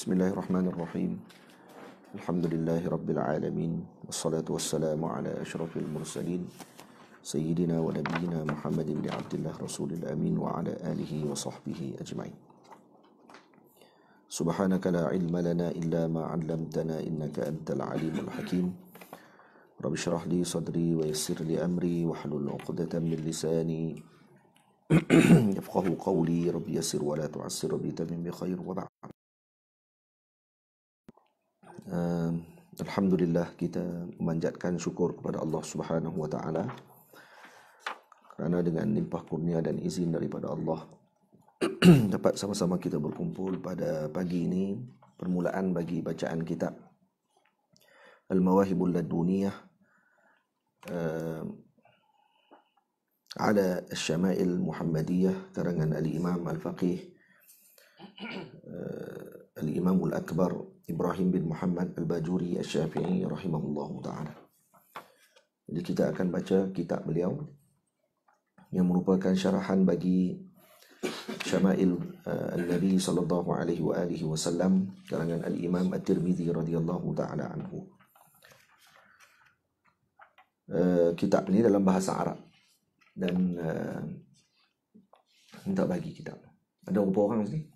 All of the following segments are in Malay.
Bismillahirrahmanirrahim. Alhamdulillahi Rabbil Alamin. Wassalatu wassalamu ala ashrafil mursalin Sayyidina wa nabiyina Muhammadin bin Abdillah Rasulil Amin wa ala alihi wa sahbihi ajma'in. Subhanaka la ilma lana illa ma 'allamtana innaka antal alimul hakim. Rabbi shrah li sadri wa yassir li amri wahlul 'uqdatam min lisani yafqahu qawli. Rabbi yassir wa la tu'assir bi tamim bi khair wa ba'd. Alhamdulillah, kita memanjatkan syukur kepada Allah Subhanahu wa taala kerana dengan limpah kurnia dan izin daripada Allah dapat sama-sama kita berkumpul pada pagi ini, permulaan bagi bacaan kitab Al-Mawahibul Laduniyah ala Asy-Syama'il Muhammadiyah karangan Al-Imam Al-Faqih Al-Imamul Akbar Ibrahim bin Muhammad Al-Bajuri Asy-Syafi'i rahimahullahu ta'ala. Jadi kita akan baca kitab beliau yang merupakan syarahan bagi Syama'il Al-Nabi sallallahu alaihi wa alihi wasallam karangan Al-Imam At-Tirmidzi radhiyallahu ta'ala anhu. Kitab ini dalam bahasa Arab dan minta bagi kitab. Ada berapa orang sini?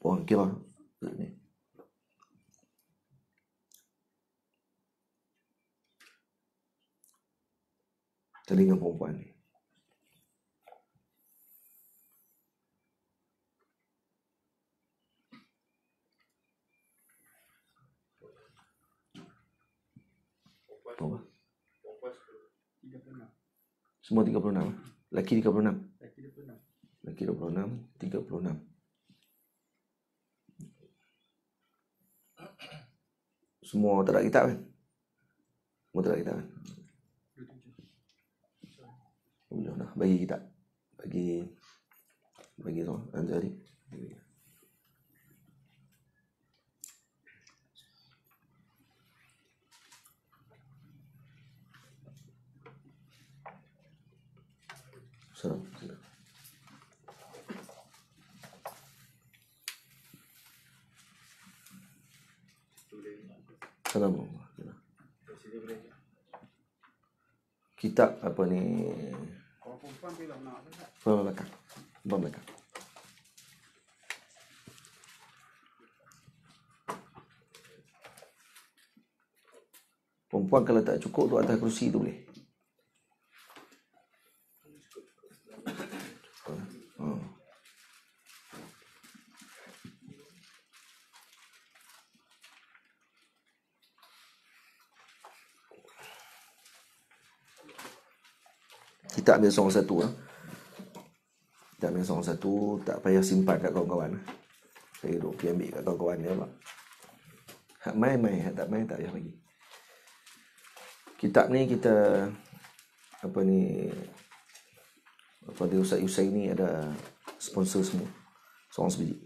Orang kira ni. Telinga perempuan ni. Apa? Semua 36. Laki 36. Laki 26, 36. Semua tak ada kitab kan? Semua tak ada kitab kan? Nah, bagi kitab. Bagi semua. Anjari. Salam. Assalamualaikum. Kitab apa ni? Belakang. Perempuan kalau tak cukup tu atas kerusi tu boleh. Kitab ambil seorang satu lah. Kitab ambil seorang satu, tak payah simpan kat kawan-kawan. Saya duduk pergi ambil kat kawan-kawan dia pak. Hak main, hak tak main tak payah bagi. Kitab ni kita pada Ustaz Yusai ni ada sponsor semua. Seorang sebiji.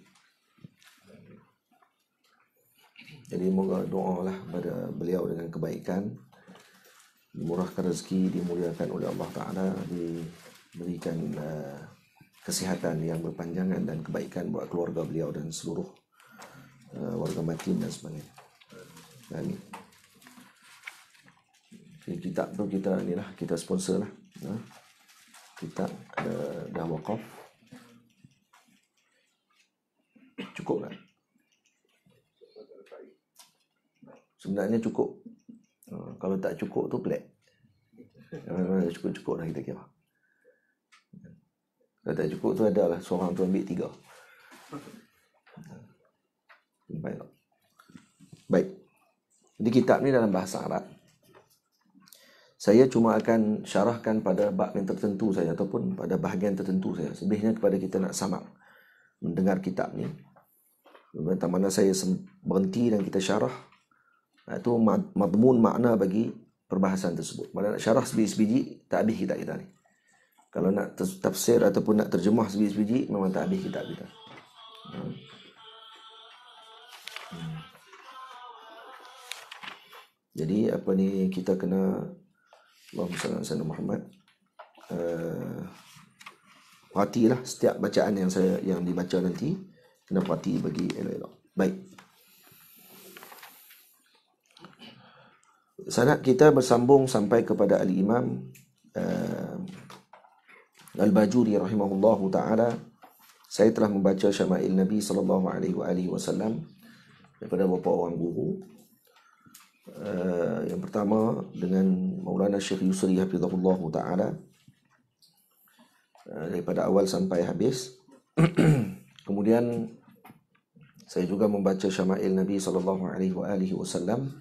Jadi moga doa lah pada beliau dengan kebaikan, dimurahkan rezeki, dimuliakan oleh Allah Ta'ala, diberikan kesihatan yang berpanjangan dan kebaikan buat keluarga beliau dan seluruh warga Matin dan sebagainya. Amin. Jadi kitab tu kita sponsor lah. Kitab dah wakaf. Cukup tak? Sebenarnya cukup. Kalau tak cukup tu pelik. Kalau cukup dah kita kira. Kalau tak cukup tu adalah seorang tu ambil 3. Baik. Jadi kitab ni dalam bahasa Arab. Saya cuma akan syarahkan pada bab yang tertentu saja ataupun pada bahagian tertentu saja. Selebihnya kepada kita nak samak mendengar kitab ni. Mana saya berhenti dan kita syarah, itu madmun makna bagi perbahasan tersebut. Mana nak syarah sebiji-sebiji tak habis kitab kita ni. Kalau nak tafsir ataupun nak terjemah sebiji-sebiji memang tak habis kitab kita. Jadi kita kena Allahumma salli ala sayyidina Muhammad. Perhatilah setiap bacaan yang dibaca nanti. kena perhati bagi elok-elok. Baik. Sanad kita bersambung sampai kepada Al-Imam Al-Bajuri rahimahullahu ta'ala. Saya telah membaca Syama'il Nabi sallallahu alaihi wasallam daripada beberapa orang guru. Yang pertama dengan Maulana Syekh Yusri hafizahullahu ta'ala, daripada awal sampai habis. Kemudian saya juga membaca Syama'il Nabi sallallahu alaihi wasallam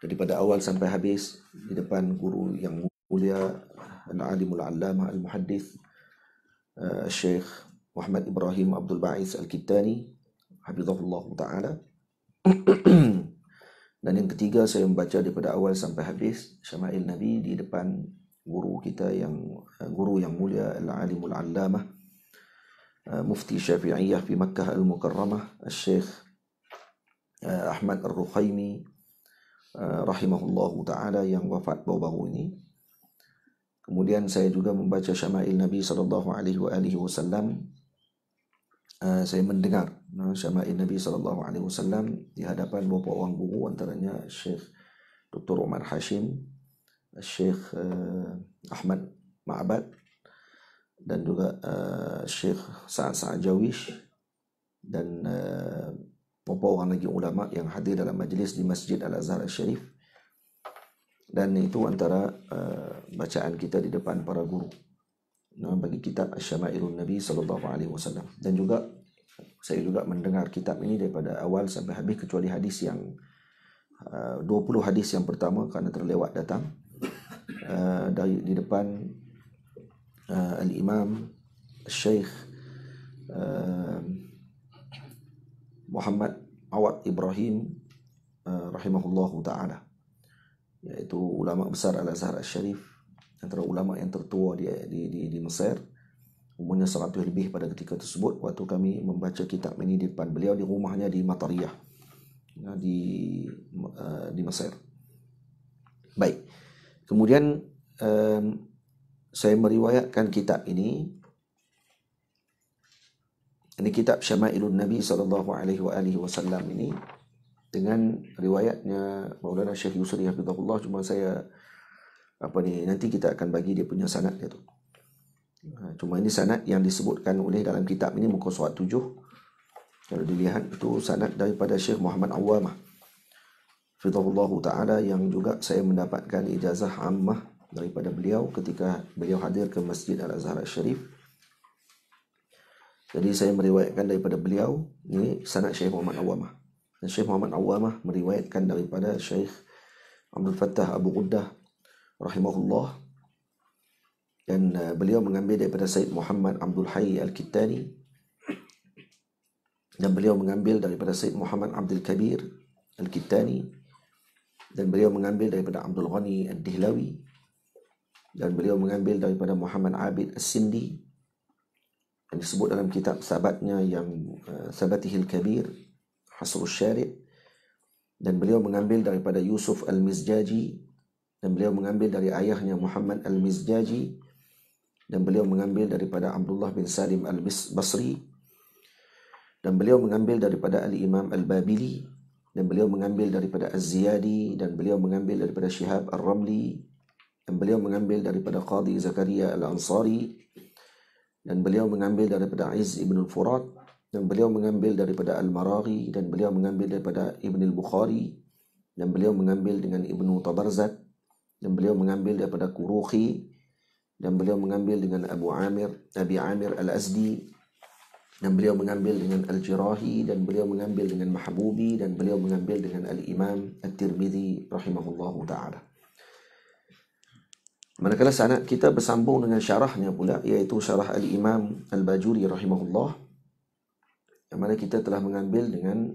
daripada awal sampai habis di depan guru yang mulia Al-Alimul Allamah Al-Muhaddith Syekh Muhammad Ibrahim Abdul Ba'is Al-Kittani hafizahullahu ta'ala. Dan yang ketiga, saya membaca daripada awal sampai habis Syama'il Nabi di depan guru kita guru yang mulia Al-Alimul Allamah Mufti Syafi'iyah fi Makkah Al-Mukarramah Syekh Ahmad Ar-Rukhaimi rahimahullahu ta'ala yang wafat baru-baru ini. Kemudian saya juga membaca Syama'il Nabi sallallahu alaihi wasallam. Saya mendengar Syama'il Nabi sallallahu alaihi wasallam di hadapan beberapa orang guru, antaranya Syekh Dr. Umar Hashim, Syekh Ahmad Ma'bad, dan juga Syekh Sa'ad Jawish, dan beberapa orang lagi ulama yang hadir dalam majlis di Masjid Al-Azhar Al-Sharif. Dan itu antara bacaan kita di depan para guru bagi kitab Asy-Syama'ilun Nabi sallallahu alaihi wasallam. Dan juga saya juga mendengar kitab ini daripada awal sampai habis, kecuali hadis yang 20 hadis yang pertama kerana terlewat datang di depan Al-Imam Syekh Muhammad Awad Ibrahim rahimahullahu ta'ala, iaitu ulama besar Al-Azhar Al-Sharif, antara ulama yang tertua di Mesir, umurnya 100 lebih pada ketika tersebut waktu kami membaca kitab ini di depan beliau di rumahnya di Matariyah di Mesir. Baik. Kemudian saya meriwayatkan kitab ini kitab Syama'ilun Nabi sallallahu alaihi wasallam ini dengan riwayatnya Maulana Syekh Yusri hafizahullah. Cuma saya nanti kita akan bagi dia punya sanad dia tu. Cuma ini sanad yang disebutkan oleh dalam kitab ini muka surat 7. Kalau dilihat itu sanad daripada Syekh Muhammad Awwamah hafizahullah ta'ala, yang juga saya mendapatkan ijazah ammah daripada beliau ketika beliau hadir ke Masjid Al-Azhar Al-Sharif. Jadi saya meriwayatkan daripada beliau, ini sanad Syekh Muhammad Awwamah. Dan Syekh Muhammad Awwamah meriwayatkan daripada Syekh Abdul Fattah Abu Quddah rahimahullah, dan beliau mengambil daripada Said Muhammad Abdul Hayy Al-Kittani, dan beliau mengambil daripada Said Muhammad Abdul Kabir Al-Kittani, dan beliau mengambil daripada Abdul Ghani Ad-Dihlawi, dan beliau mengambil daripada Muhammad Abid As-Sindi, yang disebut dalam kitab sahabatnya yang Sabatihil Kabir Hasrul Syarib, dan beliau mengambil daripada Yusuf Al-Mizjaji, dan beliau mengambil dari ayahnya Muhammad Al-Mizjaji, dan beliau mengambil daripada Abdullah bin Salim Al-Basri, dan beliau mengambil daripada Al-Imam Al-Babili, dan beliau mengambil daripada Az-Ziyadi, dan beliau mengambil daripada Syihab Ar-Ramli, dan beliau mengambil daripada Qadhi Zakaria Al-Ansari, dan beliau mengambil daripada Izz ibn al-Furat, dan beliau mengambil daripada Al-Maraghi, dan beliau mengambil daripada Ibn al-Bukhari, dan beliau mengambil dengan Ibnu Tabarzat, dan beliau mengambil daripada Kuruhi, dan beliau mengambil dengan Abi Amir Al-Azdi, dan beliau mengambil dengan Al-Jirahi, dan beliau mengambil dengan Mahbubi, dan beliau mengambil dengan Al-Imam At-Tirmidzi rahimahullahu ta'ala. Manakala sanad kita bersambung dengan syarahnya pula, iaitu syarah Al-Imam Al-Bajuri rahimahullah, yang mana kita telah mengambil dengan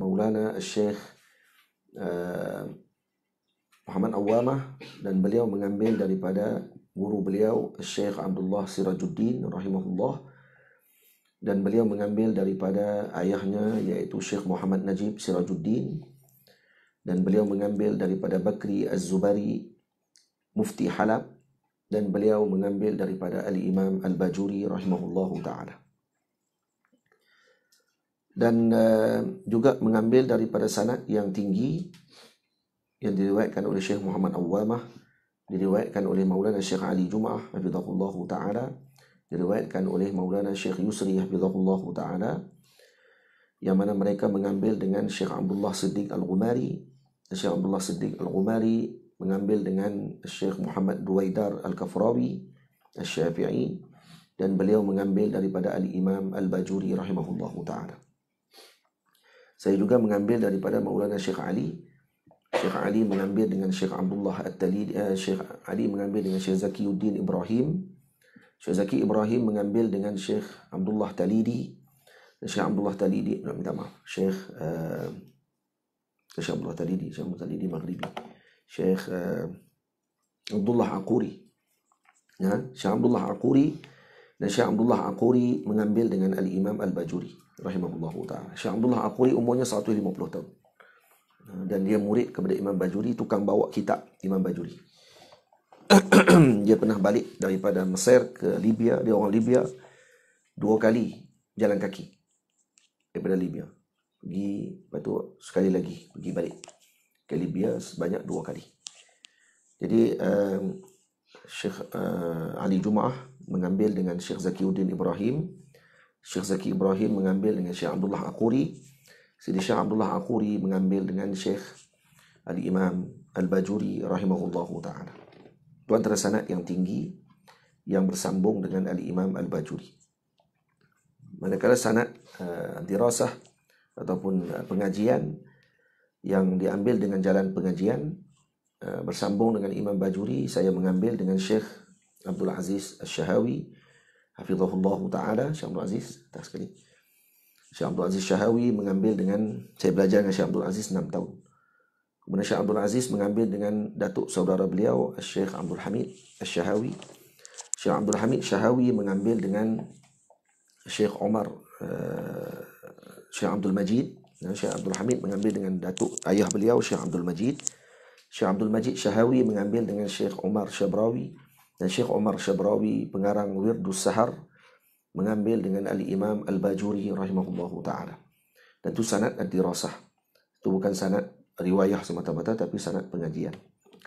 Maulana Syekh Muhammad Awwamah, dan beliau mengambil daripada guru beliau Syekh Abdullah Sirajuddin rahimahullah, dan beliau mengambil daripada ayahnya iaitu Syekh Muhammad Najib Sirajuddin, dan beliau mengambil daripada Bakri Az-Zubari Mufti Halab, dan beliau mengambil daripada Al-Imam Al-Bajuri rahimahullahu ta'ala. Dan juga mengambil daripada sanad yang tinggi yang diriwayatkan oleh Syekh Muhammad Awwamah, diriwayatkan oleh Maulana Syekh Ali Jum'ah hafizahullahu ta'ala, diriwayatkan oleh Maulana Syekh Yusri hafizahullahu ta'ala, yang mana mereka mengambil dengan Syekh Abdullah Siddiq Al-Ghumari. Syekh Abdullah Siddiq Al-Ghumari mengambil dengan Syekh Muhammad Duwaidar Al-Kafrawi Al-Syafi'i, dan beliau mengambil daripada Al-Imam Al-Bajuri rahimahullahu ta'ala. Saya juga mengambil daripada Maulana Syekh Ali. Syekh Ali mengambil dengan Syekh Abdullah At-Talidi, Syekh Ali mengambil dengan Syekh Zakiyuddin Ibrahim. Syekh Zaki Ibrahim mengambil dengan Syekh Abdullah Talidi. Syekh Abdullah Talidi, minta maaf, Syekh Abdullah Talidi, Syekh Abdullah Talidi Maghribi, Syekh Abdullah Aquri. Ya, Syekh Abdullah Aquri, dan Syekh Abdullah Aquri mengambil dengan Al-Imam Al-Bajuri rahimahullahu ta'ala. Syekh Abdullah Aquri umurnya 150 tahun. Dan dia murid kepada Imam Bajuri, tukang bawa kitab Imam Bajuri. Dia pernah balik daripada Mesir ke Libya. Dia orang Libya, 2 kali jalan kaki daripada Libya. Pergi, lepas tu sekali lagi pergi balik ke Libya sebanyak 2 kali. Jadi Syekh Ali Jum'ah mengambil dengan Syekh Zakiyuddin Ibrahim. Syekh Zaki Ibrahim mengambil dengan Syekh Abdullah Aquri. Sidi Syekh Abdullah Aquri mengambil dengan Syekh Al-Imam Al-Bajuri rahimahullahu ta'ala. Itu antara sanad yang tinggi yang bersambung dengan Al-Imam Al-Bajuri. Manakala sanad dirasah ataupun pengajian yang diambil dengan jalan pengajian bersambung dengan Imam Bajuri, saya mengambil dengan Syekh Abdul Aziz Asy-Syahawi hafizahullahu ta'ala. Syekh Abdul Aziz, tak sekali, Syekh Abdul Aziz Syahawi mengambil dengan, saya belajar dengan Syekh Abdul Aziz 6 tahun. Kemudian Syekh Abdul Aziz mengambil dengan datuk saudara beliau Syekh Abdul Hamid Asy-Syahawi. Syekh Abdul Hamid Syahawi mengambil dengan Syekh Omar Syekh Abdul Majid. Syekh Abdul Hamid mengambil dengan datuk ayah beliau Syekh Abdul Majid. Syekh Abdul Majid Syahawi mengambil dengan Syekh Omar Syabrawi, dan Syekh Omar Syabrawi pengarang Wirdus Sahar mengambil dengan Al-Imam Al-Bajuri rahimahullahu ta'ala. Dan itu sanad ad-dirasah. Itu bukan sanad riwayah semata-mata, tapi sanad pengajian.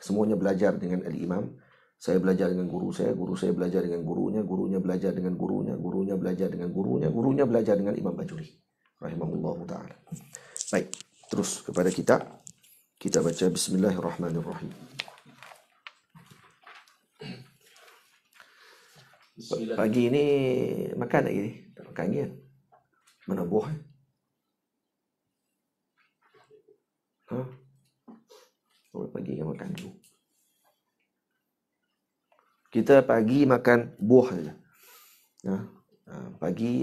Semuanya belajar dengan Al-Imam. Saya belajar dengan guru saya belajar dengan gurunya, gurunya belajar dengan gurunya, gurunya belajar dengan gurunya, gurunya belajar dengan Imam Bajuri rahimahullahu ta'ala. Baik, terus kepada kita baca Bismillahirrahmanirrahim. Pagi ini makan lagi ni? Tak makan lagi kan? Mana buah? Pagi kan makan dulu. Kita pagi makan buah saja.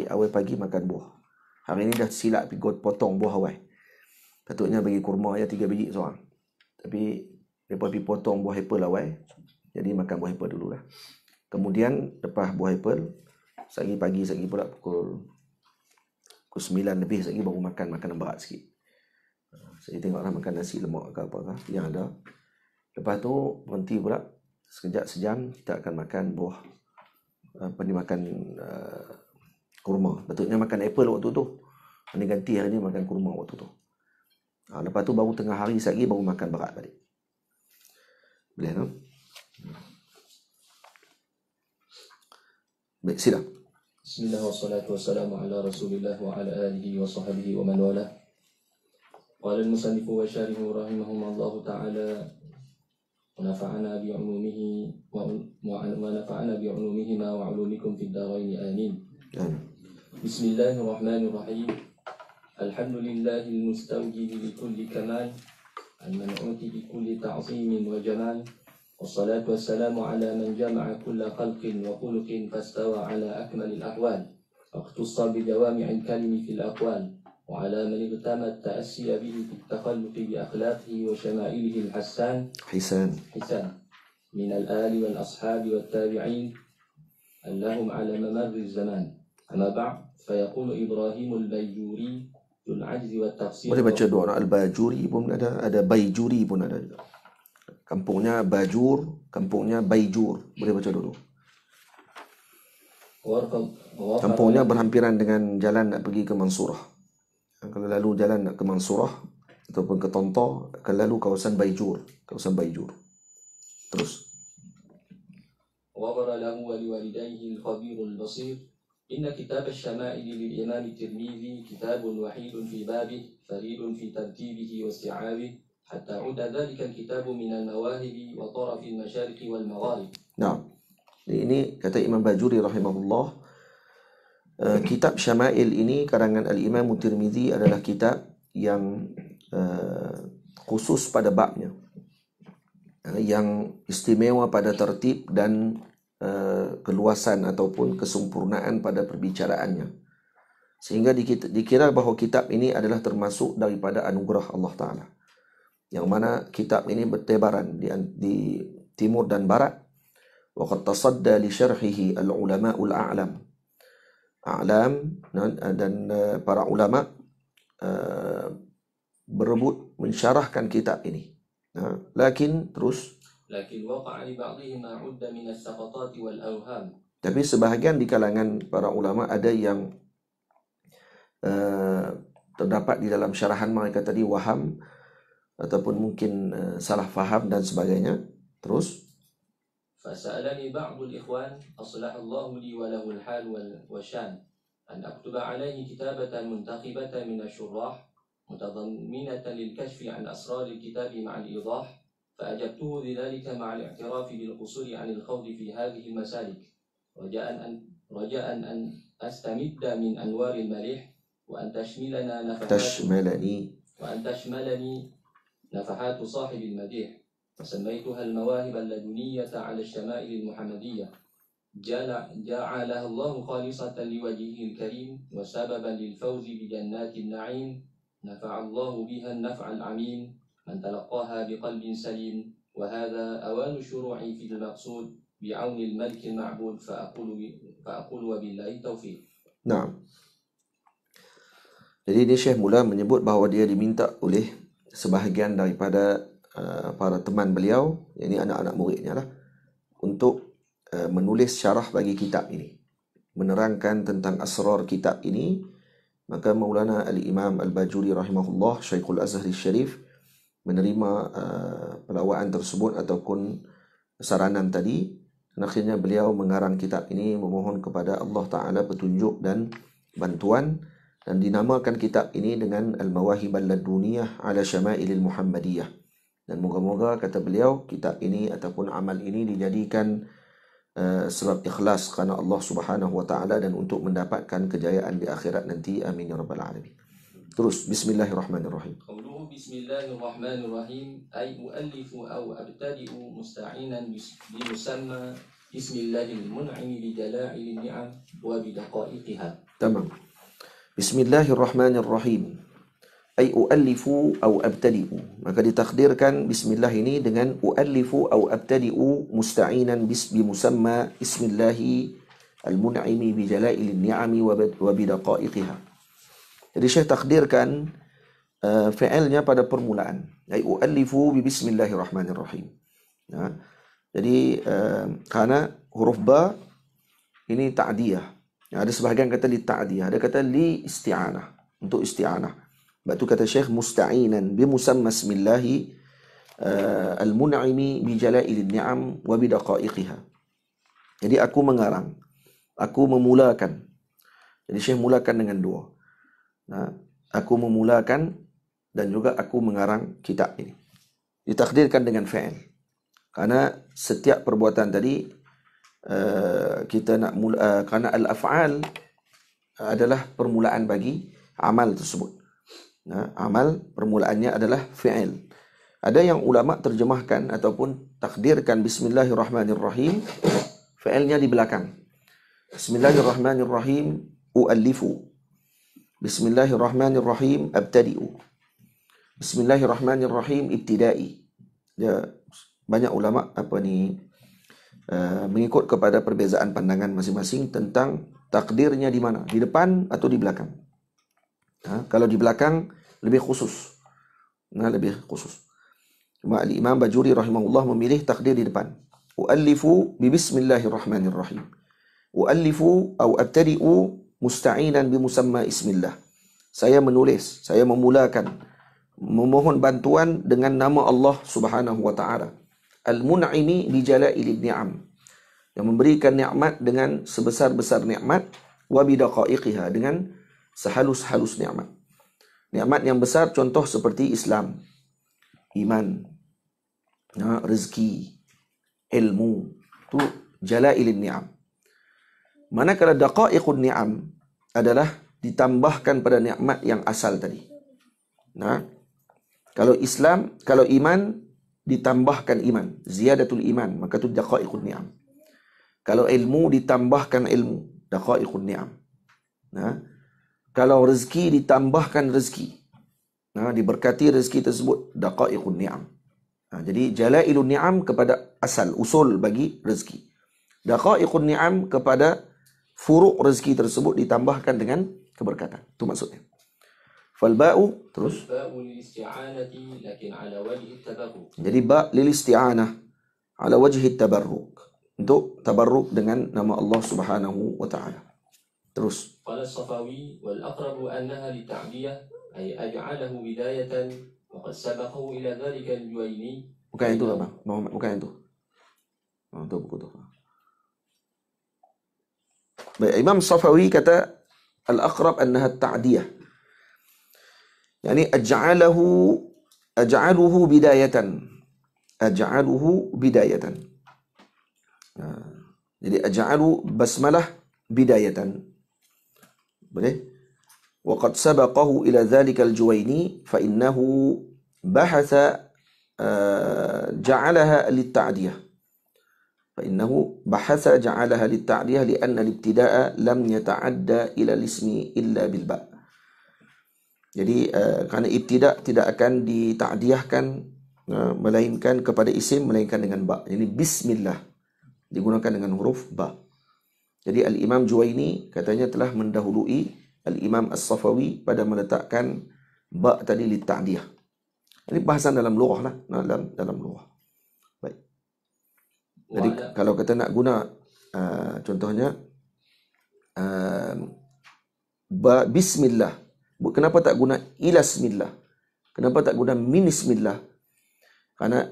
Awal pagi makan buah. Hari ini dah silap pergi potong buah awal. Patutnya bagi kurma ya 3 biji seorang. Tapi lepas pergi potong buah apple awal, jadi makan buah apple dululah. Kemudian lepas buah apple, pagi pula pukul 9 lebih baru makan makanan berat sikit. Saya tengoklah makan nasi lemak ke apa yang ada. Lepas tu berhenti pula sekejap sejam, kita akan makan buah kurma. Betulnya makan apple waktu tu. Ini ganti hari ni makan kurma waktu tu. Lepas tu baru tengah hari baru makan berat balik. Boleh tak? Baik, sila. Bismillah wassalatu wassalamu ala Rasulillah wa ala alihi wa sahbihi wa man wala. Qala al-musannifu wa syarihu rahimahumullahu ta'ala wa nafa'ana bi'ulumihi wa nafa'ana bi'ulumihima wa 'ulumikum fid dharain amin. Bismillahirrahmanirrahim. Alhamdulillahil mustawjib li kulli kamal al-man'uti bi kulli ta'zimin wa jamal. والصلاة والسلام على من جمع كل خلق وخلق فاستوى على أكمل الأحوال واختص بجوامع الكلم في الأقوال وعلى من اغتمى التأسي به في التخلق بأخلاقه وشمائله حسان من الآل والأصحاب والتابعين لهم على ممر الزمان. أما بعد فيقول إبراهيم البيجوري ذو العجز والتقصير. Boleh baca doa Al-Bajuri pun ada Baijuri pun ada juga. Kampungnya Bajur, kampungnya Baijur. Boleh baca dulu. Kampungnya berhampiran dengan jalan nak pergi ke Mansurah. Kalau lalu jalan nak ke Mansurah ataupun ke Tontor, akan lalu kawasan Baijur. Terus. غفر له ولوالديه الخبير البصير إن كتاب الشمائل للإمام الترمذي كتاب وحيد في بابه فريد في ترتيبه واستيعابه حتى عد ذلك الكتاب من المواهب وطرف المشارق والمغارب. Nah, ini kata Imam Bajuri rahimahullah, kitab Syama'il ini karangan Al-Imam Tirmizi adalah kitab yang khusus pada babnya, yang istimewa pada tertib dan keluasan ataupun kesempurnaan pada perbicaraannya, sehingga dikira bahawa kitab ini adalah termasuk daripada anugerah Allah Ta'ala, yang mana kitab ini bertebaran di timur dan barat. Waqad tasadda li syarhihi al-ulama'ul a'lam dan para ulama berebut mensyarahkan kitab ini. Lakin وقع لبعضهم ما عد من السقطات والأوهام. Tapi sebahagian di kalangan para ulama ada yang terdapat di dalam syarahan mereka tadi waham ataupun mungkin salah faham dan sebagainya. Terus فسألني بعض الإخوان أصلح الله لي وله الحال والشان أن أكتب عليه كتابة منتخبة من الشراح متضمنة للكشف عن أسرار الكتاب مع الإيضاح، فأجبته بذلك مع الاعتراف بالقصور عن الخوض في هذه المسالك رجاء أن أستمد من أنوار المليح وأن تشملني نفحات صاحب المديح، وسميتها المواهب اللدنية على الشمائل المحمدية، جعلها الله خالصة لوجهه الكريم وسببا للفوز بجنات النعيم، نفع الله بها النفع العميم من تلقاها بقلب سليم، وهذا أوان الشروع في المقصود بعون الملك المعبود، فأقول وبالله التوفيق. Nah, jadi ini Syekh mula menyebut bahawa dia diminta oleh sebahagian daripada para teman beliau, yakni anak-anak muridnya lah, untuk menulis syarah bagi kitab ini, menerangkan tentang asrar kitab ini. Maka Maulana Al-Imam Al-Bajuri rahimahullah, Syekhul Azhari Syarif, menerima pelawaan tersebut ataupun saranan tadi, dan akhirnya beliau mengarang kitab ini, memohon kepada Allah Ta'ala petunjuk dan bantuan, dan dinamakan kitab ini dengan Al-Mawahib Al-Laduniyah ala Syama'ilil Muhammadiyah. Dan moga-moga, kata beliau, kitab ini ataupun amal ini dijadikan sebab ikhlas kerana Allah Subhanahu wa Ta'ala dan untuk mendapatkan kejayaan di akhirat nanti. Amin ya rabbal alamin. Terus bismillahirrahmanirrahim. Qawluhu bismillahirrahmanirrahim ay muallifu aw abtadi'u musta'inan bimusamma bismillahil mun'im bi jala'il ni'am wa bi daqa'iqiha. Tamam. Bismillahirrahmanirrahim. Ay uallifu aw abtadi'u. Maka ditakdirkan bismillah ini dengan uallifu aw abtadi'u musta'inan bimusamma bismillahi al-mun'imi bi jala'il ni'ami wa bi daqa'iqiha. Jadi Syekh takdirkan fi'ilnya pada permulaan. Ay uallifu bi bismillahirrahmanirrahim. Ya. Jadi kerana huruf ba ini ta'diyah. Ya, ada sebahagian kata li ta'diyah, ada kata li isti'anah, untuk isti'anah. Sebab tu kata Syekh musta'inan bi musamma ismillahi al-mun'imi bi jala'il ni'am wa bi daqa'iqiha. Jadi aku mengarang, aku memulakan. Jadi Syekh mulakan dengan dua. Nah, aku memulakan dan juga aku mengarang kitab ini. Ditakdirkan dengan fi'il. Karena setiap perbuatan tadi kita nak kerana al-af'al adalah permulaan bagi amal tersebut. Nah, amal permulaannya adalah fi'il. Ada yang ulama terjemahkan ataupun takdirkan bismillahirrahmanirrahim, fi'ilnya di belakang. Bismillahirrahmanirrahim u'allifu. Bismillahirrahmanirrahim abtadi'u. Bismillahirrahmanirrahim ibtida'i. Ya, banyak ulama mengikut kepada perbezaan pandangan masing-masing tentang takdirnya di mana, di depan atau di belakang. Kalau di belakang lebih khusus. Lebih khusus. Cuma Imam Bajuri rahimahullah memilih takdir di depan. U'allifu bi bismillahirrahmanirrahim. U'allifu au abtadi'u musta'inan bi musamma ismillah. saya menulis, saya memulakan memohon bantuan dengan nama Allah Subhanahu wa taala. Al-Mun'imi bi jala'il ni'am, yang memberikan nikmat dengan sebesar-besar nikmat, wa bi daqaiqiha, dengan sehalus-halus nikmat. Nikmat yang besar contoh seperti Islam, iman, rezeki, ilmu, tu jala'il ni'am. Manakala daqaiqun ni'am adalah ditambahkan pada nikmat yang asal tadi. Kalau Islam, kalau iman ditambahkan iman, ziyadatul iman, maka itu daqaiqun ni'am. Kalau ilmu ditambahkan ilmu, daqaiqun ni'am. Kalau rezeki ditambahkan rezeki, diberkati rezeki tersebut, daqaiqun ni'am. Jadi jalailun ni'am kepada asal, usul bagi rezeki. Daqaiqun ni'am kepada furuk rezeki tersebut ditambahkan dengan keberkatan. Itu maksudnya. Falba'u, terus. Jadi ba' lil isti'anah ala wajhi tabarruk, untuk tabarruk dengan nama Allah Subhanahu wa ta'ala. Terus. Qala as-Safawi wal aqrabu annaha li ta'diyah ay aj'alahu bidayatan wa qad sabaqahu ila dhalika al-Juwayni. Bukan itu apa? Muhammad, bukan itu. Itu buku tu. Baik, Imam Safawi kata al-aqrab annaha at-ta'diyah. Yani aj'aluhu bidayatan. Aj'aluhu bidayatan. Jadi aj'alu basmalah bidayatan. Boleh? Wa qad sabaqahu ila dhalika al-Juwayni fa innahu bahatha ja'alaha lit-ta'diyah. Fa innahu bahatha ja'alaha lit-ta'diyah li'anna al-ibtida'a lam yata'adda ila al-ismi illa bil ba'. Jadi kerana ibtida' tidak akan dita'diyahkan melainkan kepada isim, melainkan dengan ba'. Jadi bismillah digunakan dengan huruf ba'. Jadi Al-Imam Juwayni katanya telah mendahului Al-Imam As-Safawi pada meletakkan ba' tadi li ta'diyah. Ini bahasan dalam lughah lah, dalam lughah. Baik. Jadi kalau kita nak guna contohnya ba' bismillah, kenapa tak guna ilasmillah? Kenapa tak guna minismillah? Karena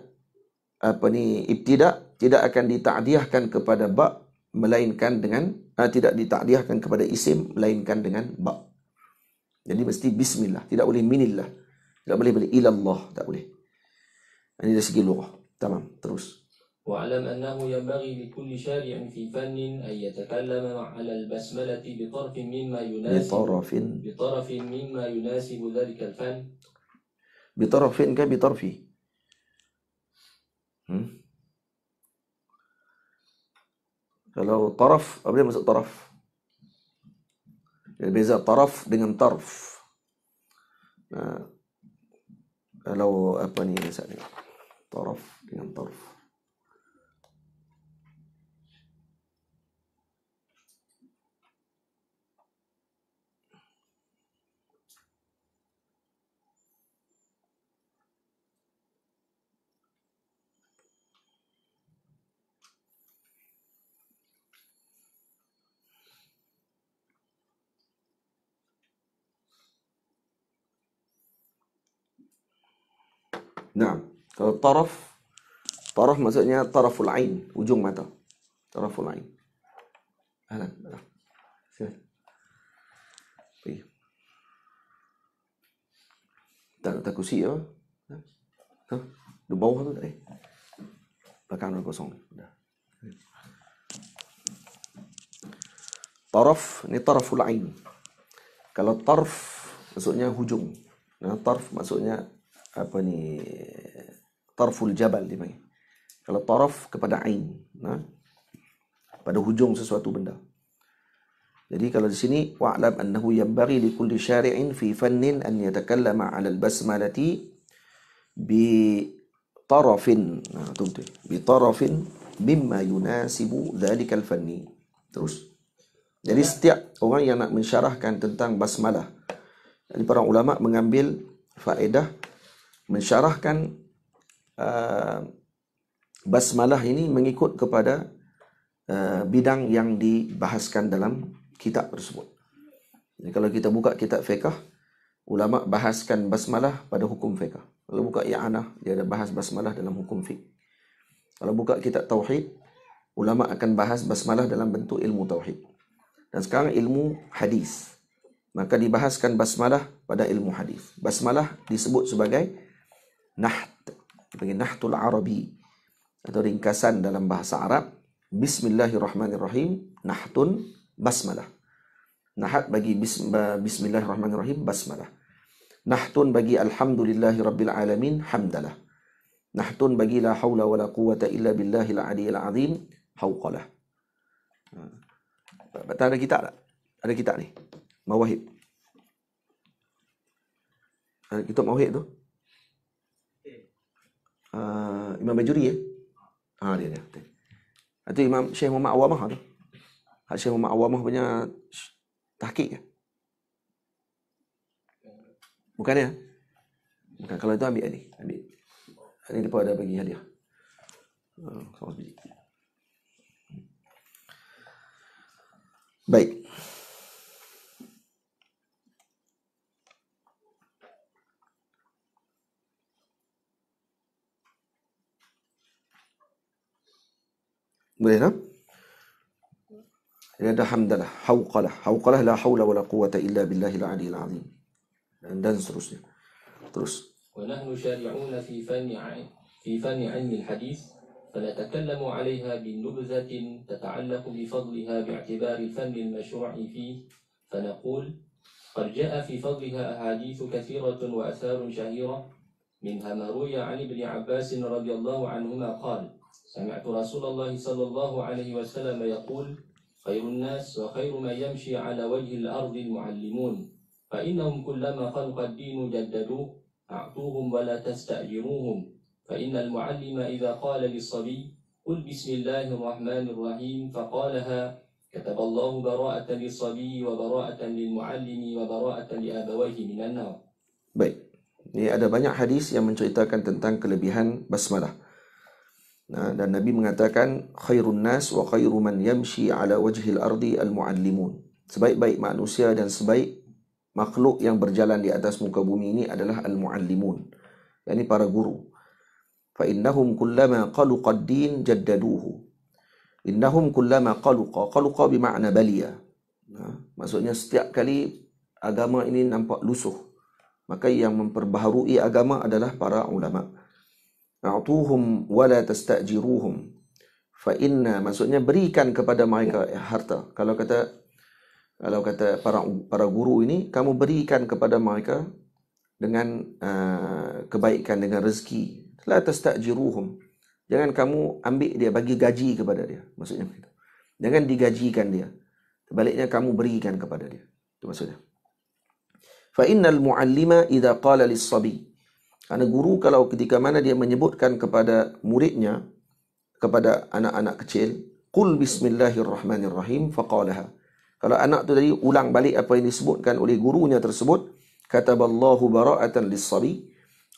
ibtida' tidak akan dita'diyahkan kepada ba', melainkan dengan tidak dita'diyahkan kepada isim, melainkan dengan ba'. Jadi mesti bismillah, tidak boleh minillah, tidak boleh ilallah, tak boleh. Ini dari segi lughah. Tamam, terus. واعلم أنه ينبغي لكل شارع في فن أن يتكلم على البسملة بطرف مما يناسب ذلك الفن. بطرف كبطرفي. Kalau taraf, apa dia maksud taraf? Dia beza taraf dengan tarf. Kalau apa ni misalnya? Taraf dengan tarf. Nah, kalau taraf maksudnya taraful ain, ujung mata. Taraful ain. Ahlan. Sini. Pergi. Tak kursi ya? Di bawah tu tak? Belakang dah kosong. Dah. Taraf ni taraful ain. Kalau tarf maksudnya hujung. Nah, tarf maksudnya apa ni, tarful jabal dipanggil. Kalau taraf kepada ain, pada hujung sesuatu benda. Jadi kalau di sini wa'lam annahu yanbaghi li kulli syari'in fi fannin an yatakallama 'ala al-basmalati bi tarafin, bi tarafin mimma yunasibu dhalika al-fanni. Terus. Jadi setiap orang yang nak mensyarahkan tentang basmalah, jadi para ulama mengambil faedah mensyarahkan basmalah ini mengikut kepada bidang yang dibahaskan dalam kitab tersebut. Jadi kalau kita buka kitab fiqh, ulama bahaskan basmalah pada hukum fiqh. Kalau buka i'anah, dia ada bahas basmalah dalam hukum fiqh. Kalau buka kitab tauhid, ulama akan bahas basmalah dalam bentuk ilmu tauhid. Dan sekarang ilmu hadis, maka dibahaskan basmalah pada ilmu hadis. Basmalah disebut sebagai naht, dipanggil nahtul arabi, atau ringkasan dalam bahasa Arab. Bismillahirrahmanirrahim, nahtun basmalah. Nahat bagi bismillahirrahmanirrahim, basmalah. Nahtun bagi alhamdulillahi rabbil alamin, hamdalah. Nahtun bagi la hawla wa la quwata illa billahil aliyil azim, hauqalah. Ada kitab tak? Ada kitab ni, Mawahib. Ada kitab Mawahib tu? Imam Bajuri ya? Dia. Itu Imam Syekh Muhammad Awamah tu. Syekh Muhammad Awamah punya tahqiq ke? Bukan ya? Bukan. Kalau itu ambil ni. Ambil. Ini depa ada bagi hadiah. Baik. Boleh tak? Ini ada hamdalah, hauqalah. Hauqalah la hawla wa la quwata illa billahil aliyil azim. Dan seterusnya. Terus. ونحن شارعون في فن علم الحديث فنتكلم عليها بنبذة تتعلق بفضلها باعتبار الفن المشروع فيه فنقول قد جاء في فضلها أحاديث كثيرة وأثار شهيرة منها ما روي عن ابن عباس رضي الله عنهما قال سمعت رسول الله صلى الله عليه وسلم يقول خير الناس وخير من يمشي على وجه الأرض المعلمون فإنهم كلما خلق الدين جددوه أعطوهم ولا تستأجروهم فإن المعلم إذا قال للصبي قل بسم الله الرحمن الرحيم فقالها كتب الله براءة للصبي وبراءة للمعلم وبراءة لأبويه من النار. Baik. Ini ada banyak hadis yang menceritakan tentang kelebihan basmalah. Dan Nabi mengatakan khairun nas wa khairu man yamshi ala wajhil ardi al-muallimun. Sebaik-baik manusia dan sebaik makhluk yang berjalan di atas muka bumi ini adalah al-muallimun, yakni para guru. Fa innahum kullama qaluqa ad-din jaddaduhu. Innahum kullama qaluqa bermakna balia. Maksudnya setiap kali agama ini nampak lusuh, maka yang memperbaharui agama adalah para ulama. A'tuhum wa la tastajiruhum. Fa inna, maksudnya berikan kepada mereka harta. Kalau kata para guru ini, kamu berikan kepada mereka dengan kebaikan, dengan rezeki. La tastajiruhum. Jangan kamu ambil dia, bagi gaji kepada dia. Maksudnya begitu. Jangan digajikan dia. Sebaliknya kamu berikan kepada dia. Itu maksudnya. Fa innal muallima idza qala lis-sabi. Karena guru kalau ketika mana dia menyebutkan kepada muridnya, kepada anak-anak kecil, qul bismillahirrahmanirrahim faqalaha. Kalau anak tu tadi ulang balik apa yang disebutkan oleh gurunya tersebut, kataballahu bara'atan lis-sabi,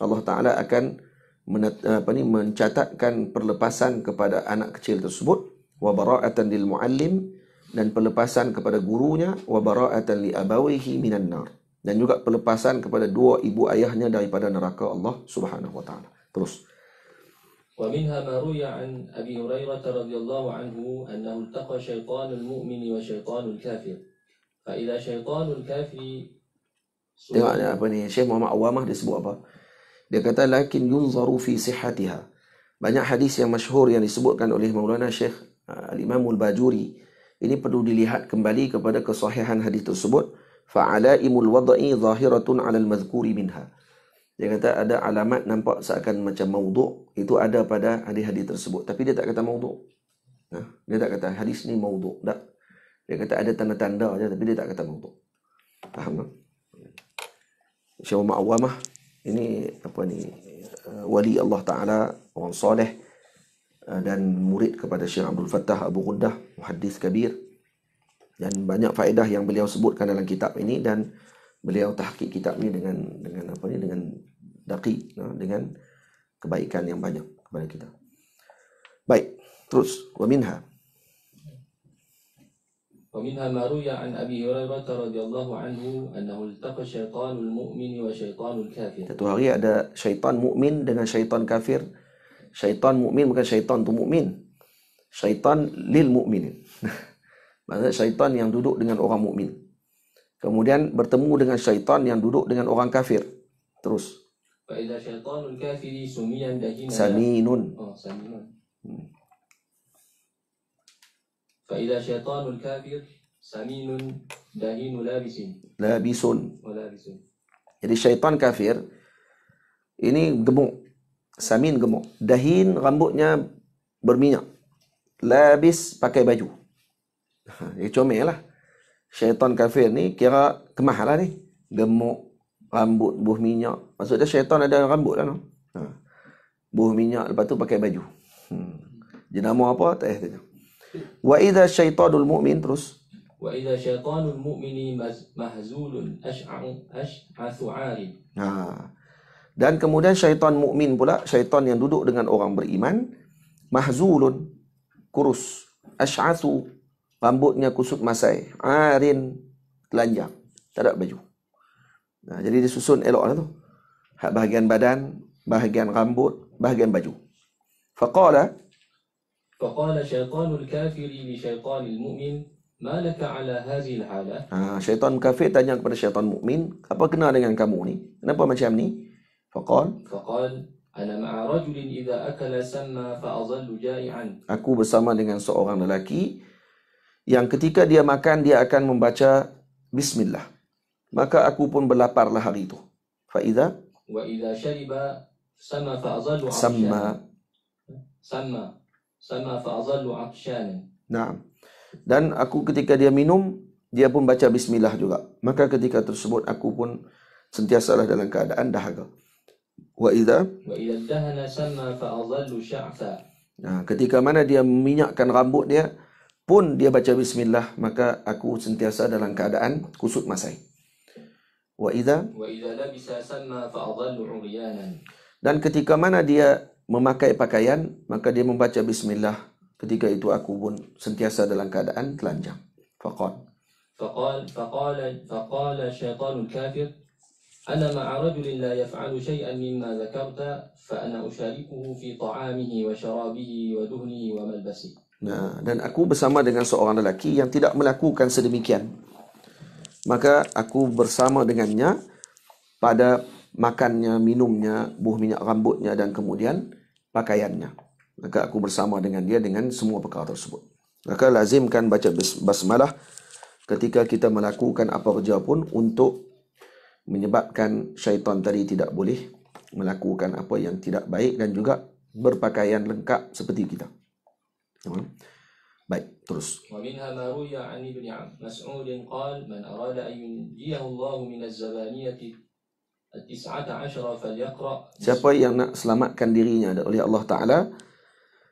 Allah Taala akan mencatatkan perlepasan kepada anak kecil tersebut, wa bara'atan lil muallim, dan perlepasan kepada gurunya, wa bara'atan li abawayhi minan nar, dan juga perlepasan kepada dua ibu ayahnya daripada neraka Allah Subhanahu wa taala. Terus. ومنها ما روي عن أبي هريرة رضي الله عنه أنه التقى شيطان المؤمن وشيطان الكافر فإذا شيطان الكافر Tengok apa ni, Syekh Muhammad Awamah dia sebut apa? Dia kata lakin yunzaru fi sihhatiha. Banyak hadis yang masyhur yang disebutkan oleh Maulana Syekh Al-Imam Al-Bajuri. Ini perlu dilihat kembali kepada kesahihan hadis tersebut. Fa'alaimul wad'i zahiratun 'ala al-madhkuri minha. Dia kata ada alamat nampak seakan macam maudhu', itu ada pada hadis-hadis tersebut, tapi dia tak kata maudhu'. Dia tak kata hadis ni maudhu', tak. Dia kata ada tanda-tanda aja, tapi dia tak kata maudhu'. Faham tak? Syekh Muhammad Awamah ini wali Allah Taala, orang soleh, dan murid kepada Syekh Abdul Fattah Abu Ghuddah, muhaddis kabir, dan banyak faedah yang beliau sebutkan dalam kitab ini, dan beliau tahqiq kitab ini dengan daqiq, dengan kebaikan yang banyak kepada kita. Baik, terus wa minha ومنها ما روي عن أبي هريرة رضي الله عنه أنه التقى شيطان المؤمن وشيطان الكافر. Satu hari ada syaitan mukmin dengan syaitan kafir. Syaitan mukmin bukan syaitan tu mukmin. Syaitan lil mukminin. Maksudnya syaitan yang duduk dengan orang mukmin. Kemudian bertemu dengan syaitan yang duduk dengan orang kafir. Terus. فإذا شيطان الكافر سميا دهينا. Saminun. سمين. فإذا شيطان الكافر سمين دهين لابس. Labisun. ولابس. Jadi syaitan kafir ini gemuk. Samin gemuk. Dahin rambutnya berminyak. Labis pakai baju. Dia comel lah. Syaitan kafir ni kira kemah lah ni. Gemuk, rambut buh minyak. Maksudnya syaitan ada rambut lah no? Buh minyak, lepas tu pakai baju. Jenama apa? Tak tanya. Wa idza syaitanul mu'min terus. وإذا شيطان المؤمن مهزول أشعث عارٍ. Dan kemudian syaitan mukmin pula, syaitan yang duduk dengan orang beriman, mahzulun, kurus, ash'athu, rambutnya kusut masai, arin, telanjang, tak ada baju. Jadi disusun elok lah tu. Hak bahagian badan, bahagian rambut, bahagian baju. Faqala شيطان الكافر لشيطان المؤمن ما لك على هذه الحالة. Syaitan kafir tanya kepada syaitan mukmin, apa kena dengan kamu ni? Kenapa macam ni? Faqal أنا مع رجل إذا أكل سمى فأظل جائعا. Aku bersama dengan seorang lelaki yang ketika dia makan dia akan membaca bismillah. Maka aku pun berlaparlah hari itu. Faida وإذا شرب سمى فأظل عطشانا. سمى فأظل عطشانا. Naam. Dan aku ketika dia minum, dia pun baca bismillah juga. Maka ketika tersebut aku pun sentiasalah dalam keadaan dahaga. Wa idza dahana sama fa adhallu sya'tha. Ketika mana dia minyakkan rambut dia pun dia baca bismillah, maka aku sentiasa dalam keadaan kusut masai. Wa idza labisa sama fa adhallu uryanan. Dan ketika mana dia memakai pakaian, maka dia membaca bismillah. Ketika itu aku pun sentiasa dalam keadaan telanjang. Faqala syaitan al-kafir ana ma'a rajulin la yaf'alu shay'an mimma dhakarta fa ana usyarikuhu fi ta'amihi wa syarabihi wa duhnihi wa malbasihi. Dan aku bersama dengan seorang lelaki yang tidak melakukan sedemikian. Maka aku bersama dengannya pada makannya, minumnya, buh minyak rambutnya dan kemudian pakaiannya. Maka aku bersama dengan dia dengan semua perkara tersebut. Maka lazimkan baca basmalah ketika kita melakukan apa saja pun untuk menyebabkan syaitan tadi tidak boleh melakukan apa yang tidak baik dan juga berpakaian lengkap seperti kita. Baik, terus. ومنها ما روي عن ابن مسعود قال من أراد أن ينجيه الله من الزبانية 19 فليقرأ. Siapa yang nak selamatkan dirinya oleh Allah Ta'ala,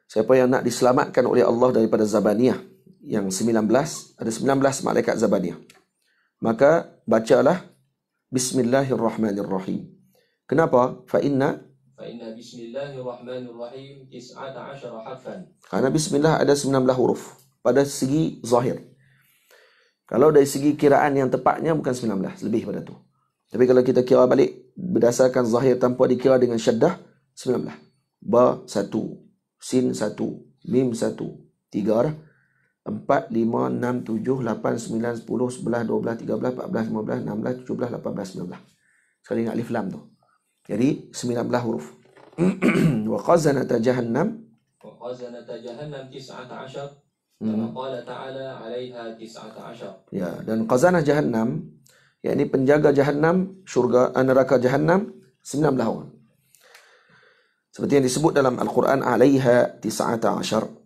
siapa yang nak diselamatkan oleh Allah daripada Zabaniyah yang 19, ada 19 malaikat Zabaniyah, maka bacalah Bismillahirrahmanirrahim. Kenapa? Fa inna Bismillahirrahmanirrahim 19 harfan. Karena Bismillah ada 19 huruf pada segi zahir. Kalau dari segi kiraan yang tepatnya bukan 19, lebih pada tu. Tapi kalau kita kira balik berdasarkan zahir tanpa dikira dengan syaddah, 19. Ba 1, Sin 1, Mim 1, 3 dah. 4, 5, 6, 7, 8, 9, 10, 11, 12, 13, 14, 15, 16, 17, 18, 19. Sekali ingat alif lam tu. Jadi 19 huruf. Wa qazanata jahannam. Wa qazanata jahannam 19. Kama qala ta'ala 'alaiha 19. Ya, dan qazanah jahannam, yakni penjaga jahannam, syurga neraka jahannam 19 orang. Seperti yang disebut dalam Al-Quran, 'alaiha 19.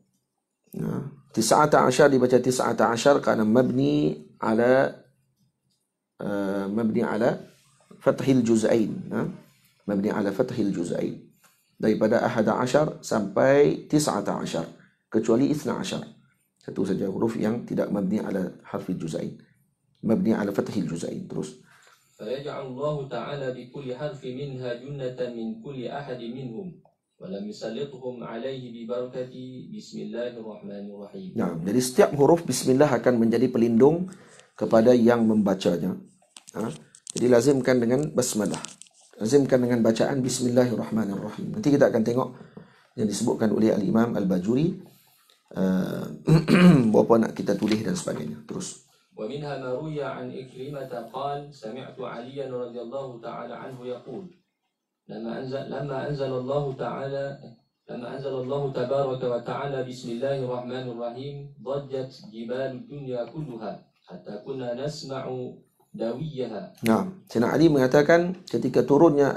19 dibaca 19 kerana mabni ala fathil juz'ain. Mabni ala fathil juz'ain. Daripada 11 sampai 19. Kecuali 12. Satu saja huruf yang tidak mabni ala harfil juz'ain. Mabni ala fathil juz'ain. Terus. فَيَجْعَلُ اللَّهُ تَعَالَى بِكُلِّ حَرْفٍ مِنْهَا جُنَّةً مِنْ كُلِّ أَحَدٍ مِنْهُمْ. ولم يسلطهم عليه ببركة بسم الله الرحمن الرحيم. Nah, jadi setiap huruf bismillah akan menjadi pelindung kepada yang membacanya. Jadi lazimkan dengan basmalah. Lazimkan dengan bacaan bismillahirrahmanirrahim. Nanti kita akan tengok yang disebutkan oleh Al-Imam Al-Bajuri. Berapa nak kita tulis dan sebagainya. Terus. ومنها ما روي عن إكرمة قال سمعت عليا رضي الله تعالى عنه يقول لما أنزل الله تبارك وتعالى بسم الله الرحمن الرحيم ضجت جبال الدنيا كلها حتى كنا نسمع دويها. Nah, Sayyidina Ali mengatakan ketika turunnya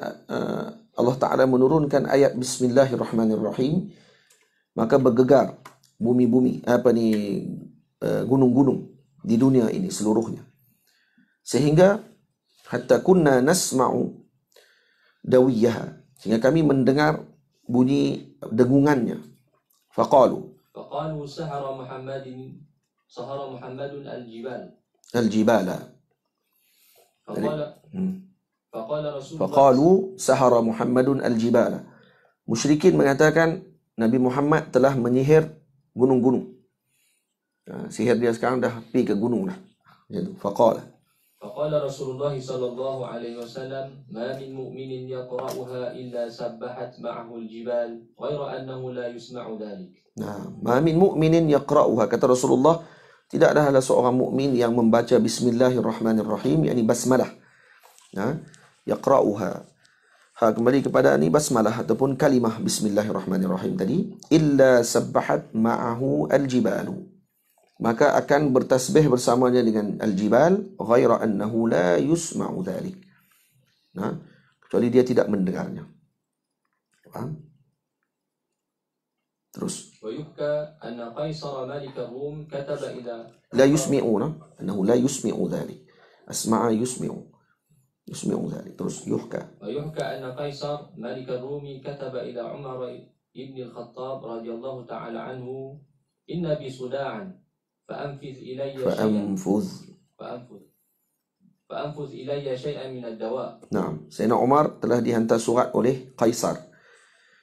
Allah Ta'ala menurunkan ayat Bismillahirrahmanirrahim, maka bergegar bumi-bumi, gunung-gunung di dunia ini seluruhnya. Sehingga hatta kunna nasma'u dawiyaha, sehingga kami mendengar bunyi dengungannya. Faqalu sahara Muhammadun al-jibala. Rasulullah, Faqalu sahara Muhammadun al-jibala. Musyrikin mengatakan Nabi Muhammad telah menyihir gunung-gunung. Sihir dia sekarang dah pergi ke gunung dah. Faqala Rasulullah sallallahu alaihi wasallam ma min mu'minin yaqra'uha illa sabbahat ma'ahu al-jibal ghaira annahu la yusma'u dhalik. Ma min mu'minin yaqra'uha, kata Rasulullah, tidak ada seorang mukmin yang membaca bismillahirrahmanirrahim, yakni basmalah. Yaqra'uha, kembali kepada ni basmalah ataupun kalimah bismillahirrahmanirrahim tadi, illa sabbahat ma'ahu al-jibalu, maka akan bertasbih bersamanya dengan al-jibal, ghaira annahu la yusma'u dhalik, kecuali dia tidak mendengarnya. Faham? Terus. Wa yuhka anna Qaisar Malik ar-Rum kataba ila la yusmi'una, annahu la yusmi'u dhalik. Asma'a yusmi'u dhalik. Terus yuhka. Wa yuhka anna Qaisar Malik ar-Rum kataba ila Umar ibn al-Khattab radhiyallahu ta'ala anhu inna bi suda'an فأنفذ إلي شيئا من الدواء. Naam, Sayyidina Umar telah dihantar surat oleh Kaisar,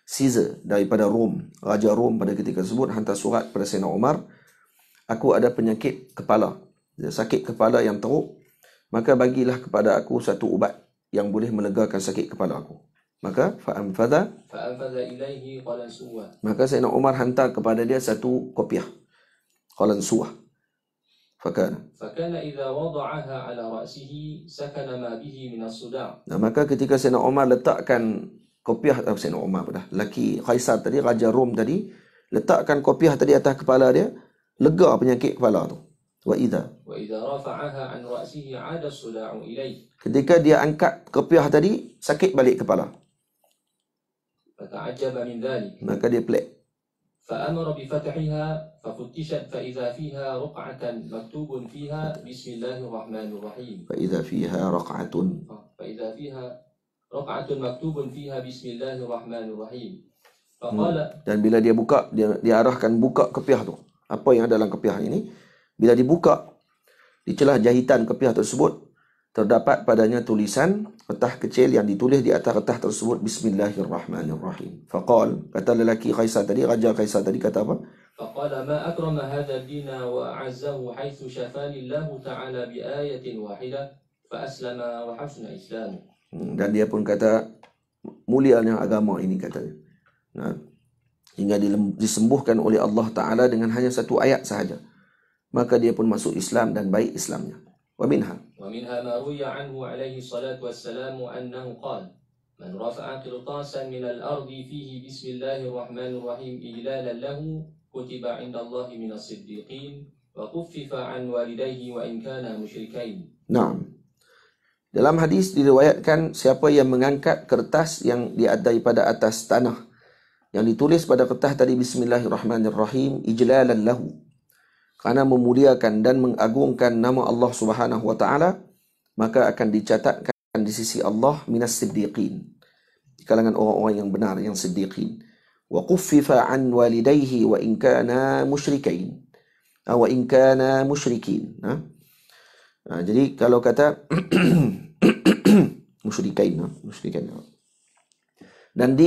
Caesar daripada Rom, Raja Rom pada ketika tersebut hantar surat pada Sayyidina Umar, aku ada penyakit kepala, sakit kepala yang teruk, maka bagilah kepada aku satu ubat yang boleh melegakan sakit kepala aku. Maka fa'anfadha ilaihi qalansuwa, maka Sayyidina Umar hantar kepada dia satu kopiah qalansuwa. Fakana idza wada'aha ala ra'sihi sakana ma bihi min as-suda'. Maka ketika Sayyidina Umar letakkan kopiah, Sayyidina Umar dah, laki Kaisar tadi, Raja Rom tadi, letakkan kopiah tadi atas kepala dia, lega penyakit kepala tu. Wa idza rafa'aha an ra'sihi 'ada as-suda'u ilayhi. Ketika dia angkat kopiah tadi, sakit balik kepala. Fata'ajjaba min dhalik, maka dia pelik. فأمر بفتحها ففتشت فإذا فيها رقعة مكتوب فيها بسم الله الرحمن الرحيم. فإذا فيها رقعة مكتوب فيها بسم الله الرحمن الرحيم. فقال, dan bila dia buka, dia arahkan buka kopiah tu. Apa yang ada dalam kopiah ini? Bila dibuka, di celah jahitan kopiah tersebut terdapat padanya tulisan kertas kecil yang ditulis di atas kertas tersebut Bismillahirrahmanirrahim. Faqal, kata lelaki Kaisar tadi, Raja Kaisar tadi kata apa? Faqala ma akrama hadha ad-din wa a'azzahu haythu shafani Allah ta'ala bi ayatin wahidah fa aslama wa hasuna islam. Dan dia pun kata mulianya agama ini, katanya. Hingga disembuhkan oleh Allah Ta'ala dengan hanya satu ayat sahaja, maka dia pun masuk Islam dan baik Islamnya. ومنها ما روي عنه عليه الصلاة والسلام أنه قال من رفع قرطاسا من الأرض فيه بسم الله الرحمن الرحيم إجلالا له كتب عند الله من الصديقين وخفف عن والديه وإن كانا مشركين. Naam. Dalam hadis diriwayatkan, siapa yang mengangkat kertas yang daripada atas tanah yang ditulis pada kertas tadi Bismillahirrahmanirrahim ijlalan lahu, karena memuliakan dan mengagungkan nama Allah Subhanahu wa taala, maka akan dicatatkan di sisi Allah minas siddiqin, di kalangan orang-orang yang benar, yang siddiqin. Wa khuffifa an walidayhi wa in kana musyrikin. Jadi kalau kata musyrikin, dan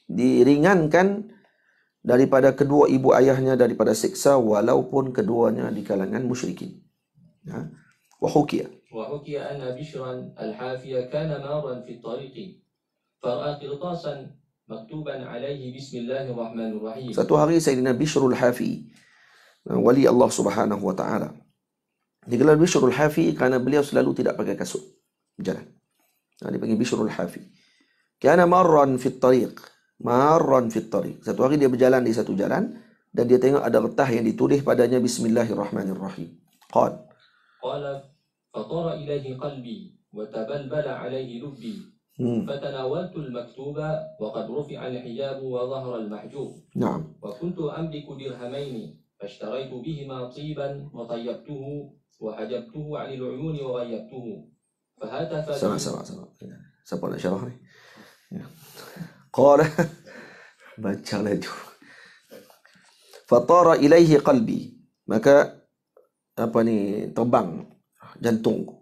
diringankan daripada kedua ibu ayahnya daripada siksa walaupun keduanya di kalangan musyrikin. Ya. Wa hukiya. وحكي أن بشرا الحافية كان مارا في الطريق فرأى قرطاسا مكتوبا عليه بسم الله الرحمن الرحيم. Satu hari Sayyidina Bishrul Hafi, wali Allah Subhanahu wa taala, digelar Bishrul Hafi kerana beliau selalu tidak pakai kasut jalan. Dipanggil Bishrul Hafi. Kana marran fit tariq. Marran fit tariq. Satu hari dia berjalan di satu jalan dan dia tengok ada retah yang ditulis padanya Bismillahirrahmanirrahim. Qala فطار إليه قلبي وتبلبل عليه لبي فتناولت المكتوب وقد رفع الحجاب وظهر المحجوب. نعم. وكنت أملك درهمين فاشتريت بهما طيبا وطيبته وحجبته عن العيون وغيبته فهتف. سمع. Siapa nak syarah ni? Qala baca laju. Fatara ilaihi qalbi. Maka terbang jantungku.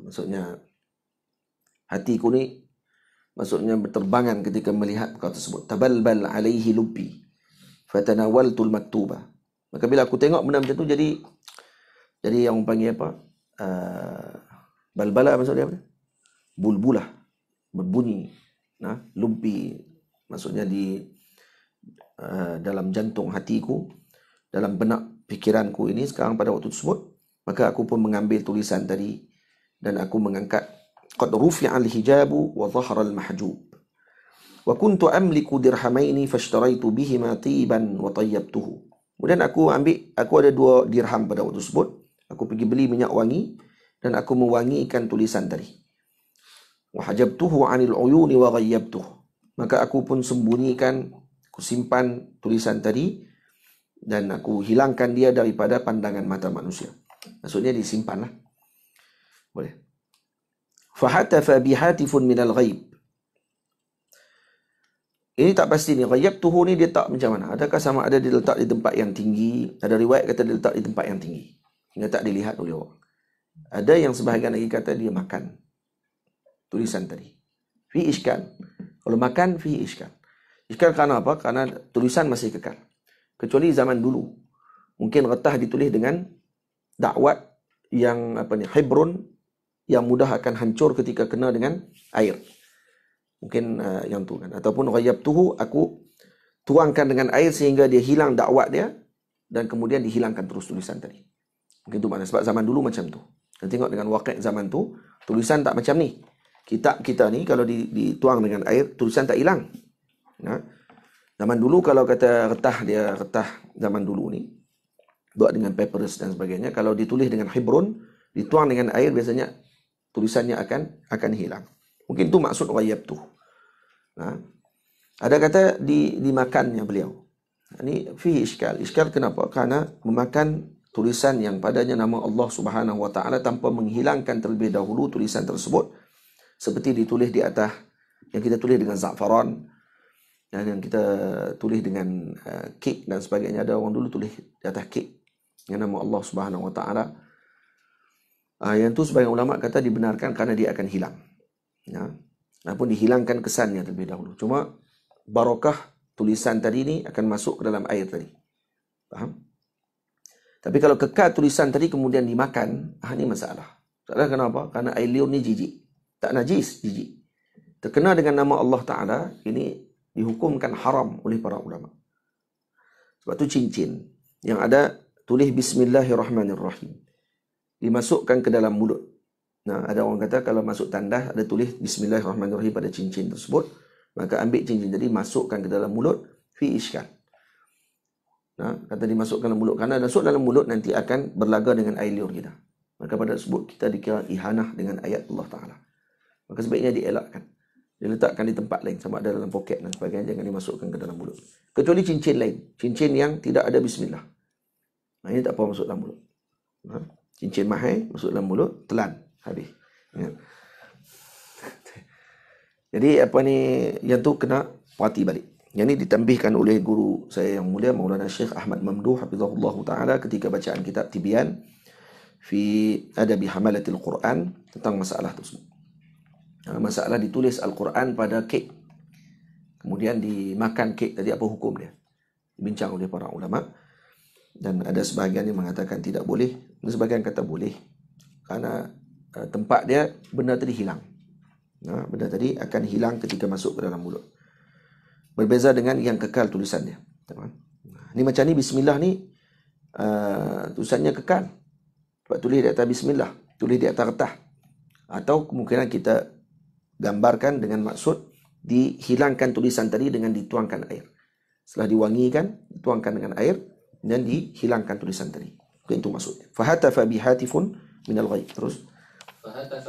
Maksudnya hatiku ni maksudnya berterbangan ketika melihat perkara tersebut. Tabalbal alaihi lubbi fatanawaltul maktuba. Maka bila aku tengok benda macam tu jadi yang panggil apa? Balbala maksudnya apa? Bulbulah, berbunyi. Lubbi maksudnya di dalam jantung hatiku, dalam benak fikiranku ini sekarang pada waktu tersebut. Maka aku pun mengambil tulisan tadi dan aku mengangkat qad rufi'al hijabu wa dhahara al mahjub wa kuntu amliku dirhamaini fashtaraitu bihima tiban wa tayyabtuhu. Kemudian aku ada 2 dirham pada waktu tersebut. Aku pergi beli minyak wangi dan aku mewangikan tulisan tadi. Wa hajabtuhu 'anil uyuni wa ghayyabtuhu. Maka aku pun sembunyikan, aku simpan tulisan tadi dan aku hilangkan dia daripada pandangan mata manusia. Maksudnya disimpanlah. Boleh. Fahatafa bihatifun minal ghaib. Ini tak pasti ni. Ghayyabtuhu ni dia tak macam mana. Adakah sama ada dia letak di tempat yang tinggi? Ada riwayat kata dia letak di tempat yang tinggi hingga tak dilihat oleh orang. Ada yang sebahagian lagi kata dia makan tulisan tadi. Fi iskal. Kalau makan fi iskal. Iskal kerana apa? Kerana tulisan masih kekal. Kecuali zaman dulu. Mungkin retah ditulis dengan dakwat yang hibrun, yang mudah akan hancur ketika kena dengan air. Mungkin yang tu kan. Ataupun ghayyabtuhu, aku tuangkan dengan air sehingga dia hilang dakwat dia dan kemudian dihilangkan terus tulisan tadi. Mungkin tu makna. Sebab zaman dulu macam tu. Kita tengok dengan waqi' zaman tu, tulisan tak macam ni. Kitab kita ni kalau dituang dengan air, tulisan tak hilang. Zaman dulu kalau kata retah zaman dulu ni buat dengan papyrus dan sebagainya, kalau ditulis dengan hibrun, dituang dengan air, biasanya tulisannya akan hilang. Mungkin itu maksud ghayyabtuh. Ada kata dimakannya beliau. Ini fihi iskal. Iskal kenapa? Karena memakan tulisan yang padanya nama Allah Subhanahu wa taala tanpa menghilangkan terlebih dahulu tulisan tersebut, seperti ditulis di atas, yang kita tulis dengan za'faran, yang kita tulis dengan kek dan sebagainya. Ada orang dulu tulis di atas kek yang nama Allah Subhanahu wa taala. Yang tu sebagian ulama kata dibenarkan kerana dia akan hilang. Walaupun dihilangkan kesannya terlebih dahulu. Cuma barakah tulisan tadi ni akan masuk ke dalam air tadi. Faham? Tapi kalau kekal tulisan tadi kemudian dimakan, ini masalah. Masalah kenapa? Kerana air liur ni jijik. Tak najis, jijik. Terkena dengan nama Allah Ta'ala, ini dihukumkan haram oleh para ulama. Sebab tu cincin yang ada tulis Bismillahirrahmanirrahim dimasukkan ke dalam mulut. Ada orang kata kalau masuk tandas ada tulis Bismillahirrahmanirrahim pada cincin tersebut, maka ambil cincin jadi masukkan ke dalam mulut, fi iskal. Kata dimasukkan dalam mulut, kerana masuk dalam mulut nanti akan berlaga dengan air liur kita. Maka pada tersebut kita dikira ihanah dengan ayat Allah Ta'ala. Maka sebaiknya dielakkan. Diletakkan di tempat lain, sama ada dalam poket dan sebagainya, jangan dimasukkan ke dalam mulut. Kecuali cincin lain, cincin yang tidak ada bismillah. Ini tak apa masuk dalam mulut. Cincin mahal masuk dalam mulut, telan, habis. Jadi yang tu kena perhati balik. Yang ini ditambihkan oleh guru saya yang mulia Maulana Syekh Ahmad Mamduh hafizahullah taala ketika bacaan kitab Tibyan fi Adabi Hamalatil Quran tentang masalah tersebut. Masalah ditulis Al-Quran pada kek. kemudian dimakan kek tadi, apa hukum dia? Dibincang oleh para ulama, dan ada sebahagian yang mengatakan tidak boleh, dan sebahagian kata boleh, kerana tempat dia benda tadi hilang. Benda tadi akan hilang ketika masuk ke dalam mulut. Berbeza dengan yang kekal tulisannya. Ni macam ni bismillah ni tulisannya kekal. Sebab tulis di atas bismillah, tulis di atas kertas. Atau kemungkinan kita gambarkan dengan maksud dihilangkan tulisan tadi dengan dituangkan air. Setelah diwangikan, dituangkan dengan air dan dihilangkan tulisan tadi. Itu maksudnya. Fahatafa bihatifun minal ghaib. Terus. فهتف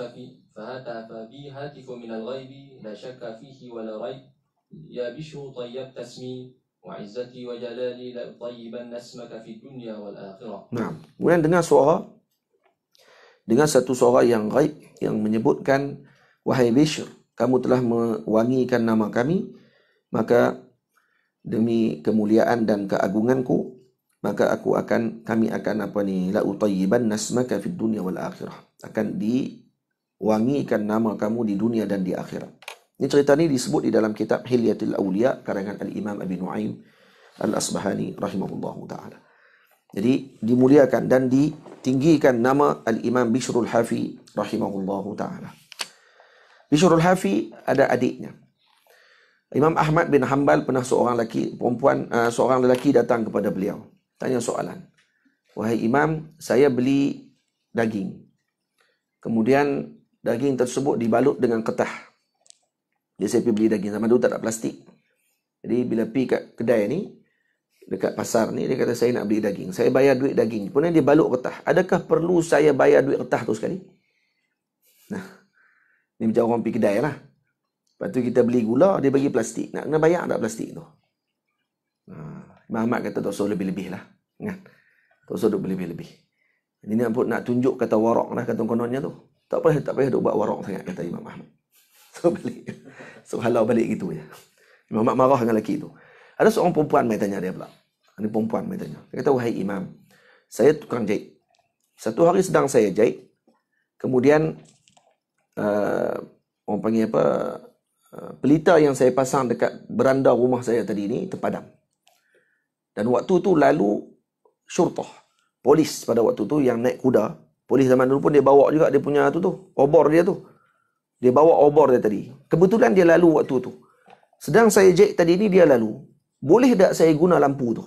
بي هاتف من الغيب لا شك فيه ولا ريب يا بشر طيبت اسمي وعزتي وجلالي لأطيبن اسمك في الدنيا والآخرة. Nah, kemudian dengan satu suara yang ghaib yang menyebutkan, wahai Bishr, kamu telah mewangikan nama kami, maka demi kemuliaan dan keagunganku, maka kami akan la utayyiban nasmaka fid dunya wal akhirah, akan diwangikan nama kamu di dunia dan di akhirat. Ini cerita ini disebut di dalam kitab Hilyatul Awliya karangan Al-Imam Abi Nu'aim Al-Asbahani rahimahullahu ta'ala. Jadi dimuliakan dan ditinggikan nama Al-Imam Bishrul Hafi rahimahullahu ta'ala. Bishrul Hafi ada adiknya. Imam Ahmad bin Hanbal pernah seorang lelaki datang kepada beliau, tanya soalan. Wahai Imam, saya beli daging. Kemudian daging tersebut dibalut dengan ketah. Dia saya pergi beli daging, zaman dulu tak ada plastik. Jadi bila pergi kat kedai ni, dekat pasar ni, dia kata saya nak beli daging. Saya bayar duit daging. Kemudian dia balut ketah. Adakah perlu saya bayar duit ketah tu sekali? Nah, ni macam orang pergi kedai lah. Lepas tu kita beli gula, dia bagi plastik. Nak kena bayar tak plastik tu? Imam Ahmad kata tak usah lebih-lebih lah. Kan? Tak usah duk lebih-lebih. Ini nak tunjuk kata warak lah, kata kononnya tu. Tak payah duk buat warak sangat, kata Imam Ahmad. So balik. So halau balik gitu je. Imam Ahmad marah dengan lelaki tu. Ada seorang perempuan mai tanya dia pula. Ini perempuan mai tanya. Dia kata, wahai Imam, saya tukang jahit. Satu hari sedang saya jahit. Kemudian orang panggil apa, pelita yang saya pasang dekat beranda rumah saya tadi ni terpadam. Dan waktu tu lalu syurtah, polis pada waktu tu yang naik kuda. Polis zaman dulu pun dia bawa juga dia punya obor dia tu. Dia bawa obor dia tadi. Kebetulan dia lalu waktu tu. Sedang saya jahit tadi ni dia lalu. Boleh tak saya guna lampu tu?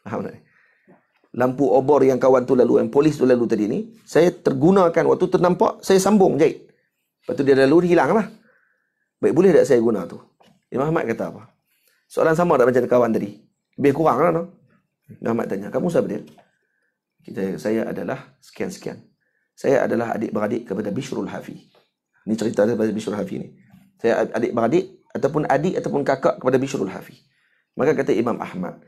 Faham tak? Lampu obor yang kawan tu lalu, yang polis tu lalu tadi ni, saya tergunakan waktu ternampak, saya sambung jahit. Lepas tu dia lalu, hilang lah. Baik, boleh tak saya guna tu? Imam Ahmad kata apa? Soalan sama tak macam kawan tadi? Lebih kurang lah, no? Imam Ahmad tanya, kamu siapa dia? Saya adalah sekian-sekian. Saya adalah adik-beradik kepada Bishrul Hafi. Ini cerita daripada Bishrul Hafi ni. Saya adik-beradik ataupun adik ataupun kakak kepada Bishrul Hafi. Maka kata Imam Ahmad,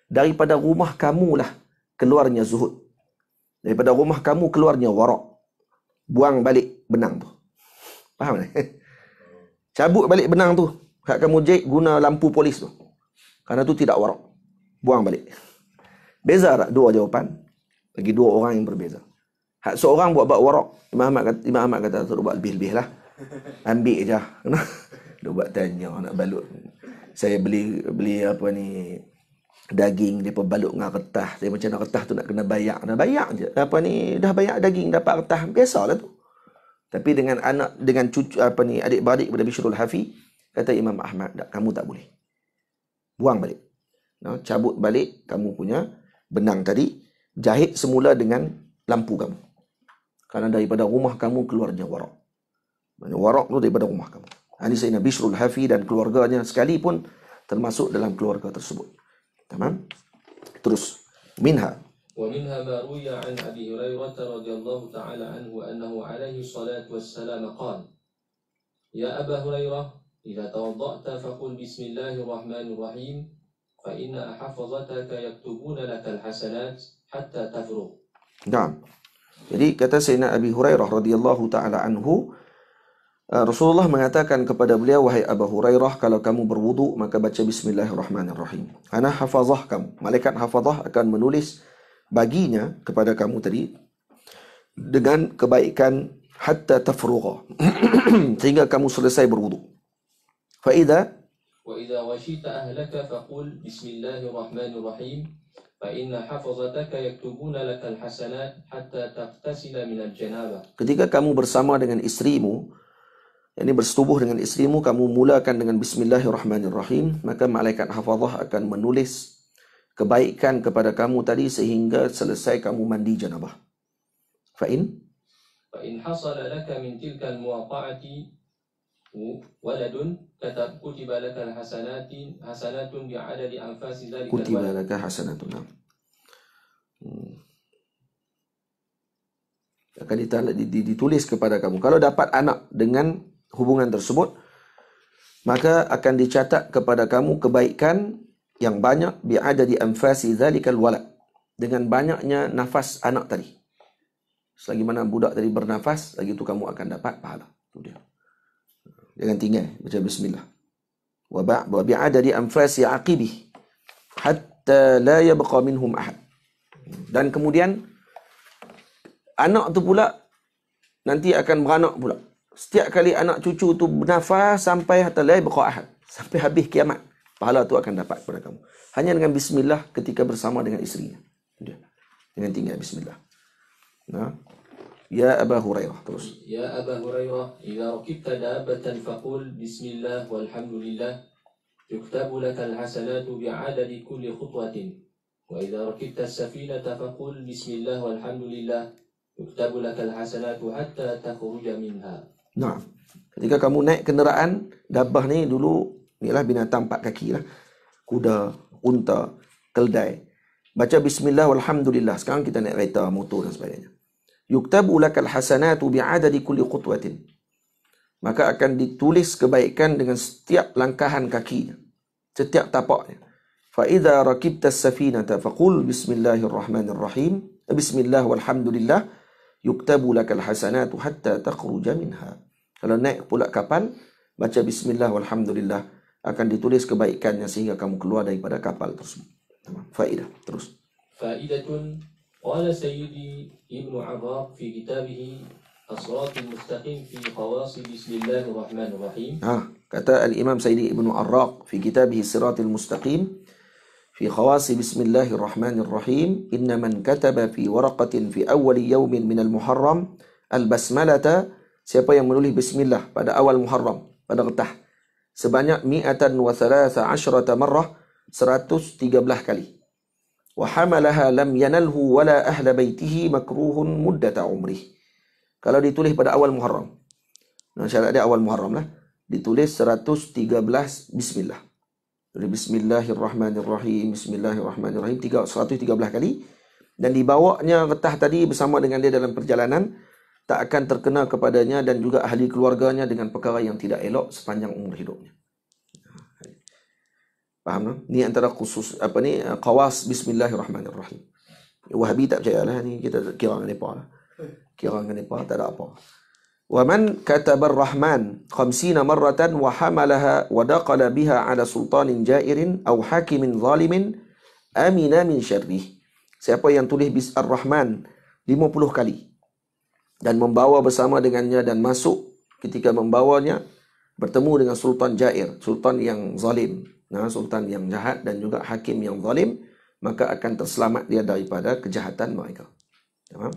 daripada rumah kamulah keluarnya zuhud. Daripada rumah kamu keluarnya warak. Buang balik benang tu. Faham tak? Cabut balik benang tu. Hak kamu jahit guna lampu polis tu. Kerana tu tidak warak. Buang balik. Beza tak dua jawapan? Bagi dua orang yang berbeza. Hak seorang buat warak. Imam Ahmad kata tu buat lebih-lebih lah. Ambil je. Dia buat tanya nak balut. Saya beli apa ni, daging, dia pun balut dengan kertas. Saya macam nak kertas tu nak kena bayar. Nak bayar je. Apa ni, dah bayar daging, dapat kertas. Biasalah tu. Tapi dengan cucu adik-beradik kepada Bishrul Hafi, kata Imam Ahmad, kamu tak boleh. Buang balik. Cabut balik kamu punya benang tadi, jahit semula dengan lampu kamu. Karena daripada rumah kamu keluarnya warak. Warak tu daripada rumah kamu. Ini Sayyidina Bishrul Hafi dan keluarganya sekalipun termasuk dalam keluarga tersebut. Tamam? Terus. Minha. ومنها ما روي عن أبي هريرة رضي الله تعالى عنه أنه عليه الصلاة والسلام قال يا أبا هريرة إذا توضأت فقل بسم الله الرحمن الرحيم فإن حفظتك يكتبون لك الحسنات حتى تفرغ. Naam. Jadi kata Sayyidina Abi Hurairah radhiyallahu taala anhu, Rasulullah mengatakan kepada beliau, wahai Abu Hurairah, kalau kamu berwudu maka baca bismillahirrahmanirrahim. Ana hafazah kamu. Malaikat hafazah akan menulis baginya kepada kamu tadi dengan kebaikan hatta tafrugha sehingga kamu selesai berwudu. Fa idza وإذا غشيت أهلك فقل بسم الله الرحمن الرحيم فإن حفظتك يكتبون لك الحسنات حتى تغتسل من الجنابة. Ketika kamu bersama dengan isterimu, yakni bersetubuh dengan isterimu, kamu mulakan dengan Bismillahirrahmanirrahim, maka malaikat hafazah akan menulis kebaikan kepada kamu tadi sehingga selesai kamu mandi janabah. فإن حصل لك من تلك المواقعة ولد كتب لك حسنات بعدد أنفاس ذلك كتب الولد. لك حسنات. Akan ditulis kepada kamu. Kalau dapat anak dengan hubungan tersebut, maka akan dicatat kepada kamu kebaikan yang banyak bi'adadi anfasi zalikal walad, dengan banyaknya nafas anak tadi. Selagi mana budak tadi bernafas, lagi itu kamu akan dapat pahala. Itu dia. Jangan tinggal baca bismillah. Wa bi'adadi anfasi aqibih hatta la yabqa minhum ahad. Dan kemudian anak tu pula nanti akan beranak pula. Setiap kali anak cucu tu bernafas sampai hatta la yabqa ahad, sampai habis kiamat, pahala tu akan dapat kepada kamu. Hanya dengan bismillah ketika bersama dengan isterinya. Itu dia. Dengan tinggal bismillah. Nah, ya Aba Hurairah, terus. Ya Aba Hurairah, idza rakibta dabbatan faqul bismillah walhamdulillah yuktabu lakal hasanatu bi'adadi kulli khutwatin. Wa idza rakibta as-safinata faqul bismillah walhamdulillah yuktabu lakal hasanatu hatta takhruja minha. Nah, ketika kamu naik kenderaan, dabbah ni dulu inilah binatang 4 kaki lah. Kuda, unta, keldai. Baca bismillah walhamdulillah. Sekarang kita naik kereta, motor dan sebagainya. Yuktabu lakal hasanatu bi'adadi kulli khutwatin. Maka akan ditulis kebaikan dengan setiap langkahan kakinya, setiap tapaknya. Fa idza rakibta as-safinata faqul bismillahirrahmanirrahim. Bismillah walhamdulillah yuktabu lakal hasanatu hatta takhruja minha. Kalau naik pula kapal, baca bismillah walhamdulillah, akan ditulis kebaikannya sehingga kamu keluar daripada kapal tersebut. Faedah, terus. Faedatun qala sayyidi Ibnu Arraq fi kitabih As-Sirat al-Mustaqim fi khawas bismillahirrahmanirrahim. Kata al-Imam Sayyidi Ibnu Arraq fi kitabih As-Sirat al-Mustaqim fi khawas bismillahirrahmanirrahim, inna man kataba fi waraqatin fi awwal yawmin min al-Muharram al-basmalata, siapa yang menulis bismillah pada awal Muharram, pada getah, sebanyak 113 marrah, 113 kali. Wa hamalaha lam yanalhu wala ahla baitihi makruhun muddata umrih. Kalau ditulis pada awal Muharram. Nah, syarat dia awal Muharram lah. Ditulis 113 bismillah. Jadi bismillahirrahmanirrahim, bismillahirrahmanirrahim 113 kali, dan dibawanya getah tadi bersama dengan dia dalam perjalanan, tak akan terkena kepadanya dan juga ahli keluarganya dengan perkara yang tidak elok sepanjang umur hidupnya. Faham tak? Ni antara khusus qawas bismillahirrahmanirrahim. Wahabi tak percayalah, ni kita kira dengan depa lah. Kira dengan depa tak ada apa. Wa man kataba ar-rahman 50 marratan wa hamalaha wa daqala biha ala sultanin jairin aw hakimin zalimin amina min syarrih. Siapa yang tulis ar-rahman 50 kali dan membawa bersama dengannya dan masuk ketika membawanya bertemu dengan sultan jair, sultan yang zalim, sultan yang jahat dan juga hakim yang zalim, maka akan terselamat dia daripada kejahatan mereka. Faham?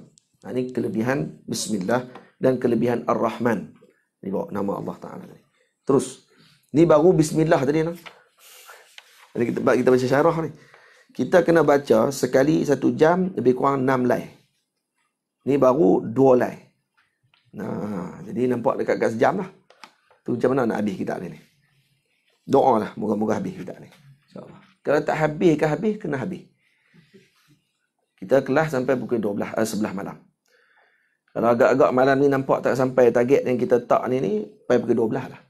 Ini kelebihan bismillah dan kelebihan ar-Rahman. Ini bawa nama Allah Ta'ala tadi. Terus, ni baru bismillah tadi. Jadi kita baca syarah ni. Kita kena baca sekali 1 jam lebih kurang 6 lay. Ni baru 2 lay. Nah, jadi nampak dekat sejam lah. Tu macam mana nak habis kita ni? Doa lah, moga-moga habis kita ni. InsyaAllah. Kalau tak habis ke habis, kena habis. Kita kelas sampai pukul 11 malam. Kalau agak-agak malam ni nampak tak sampai target yang kita tak ni sampai pukul 12 lah.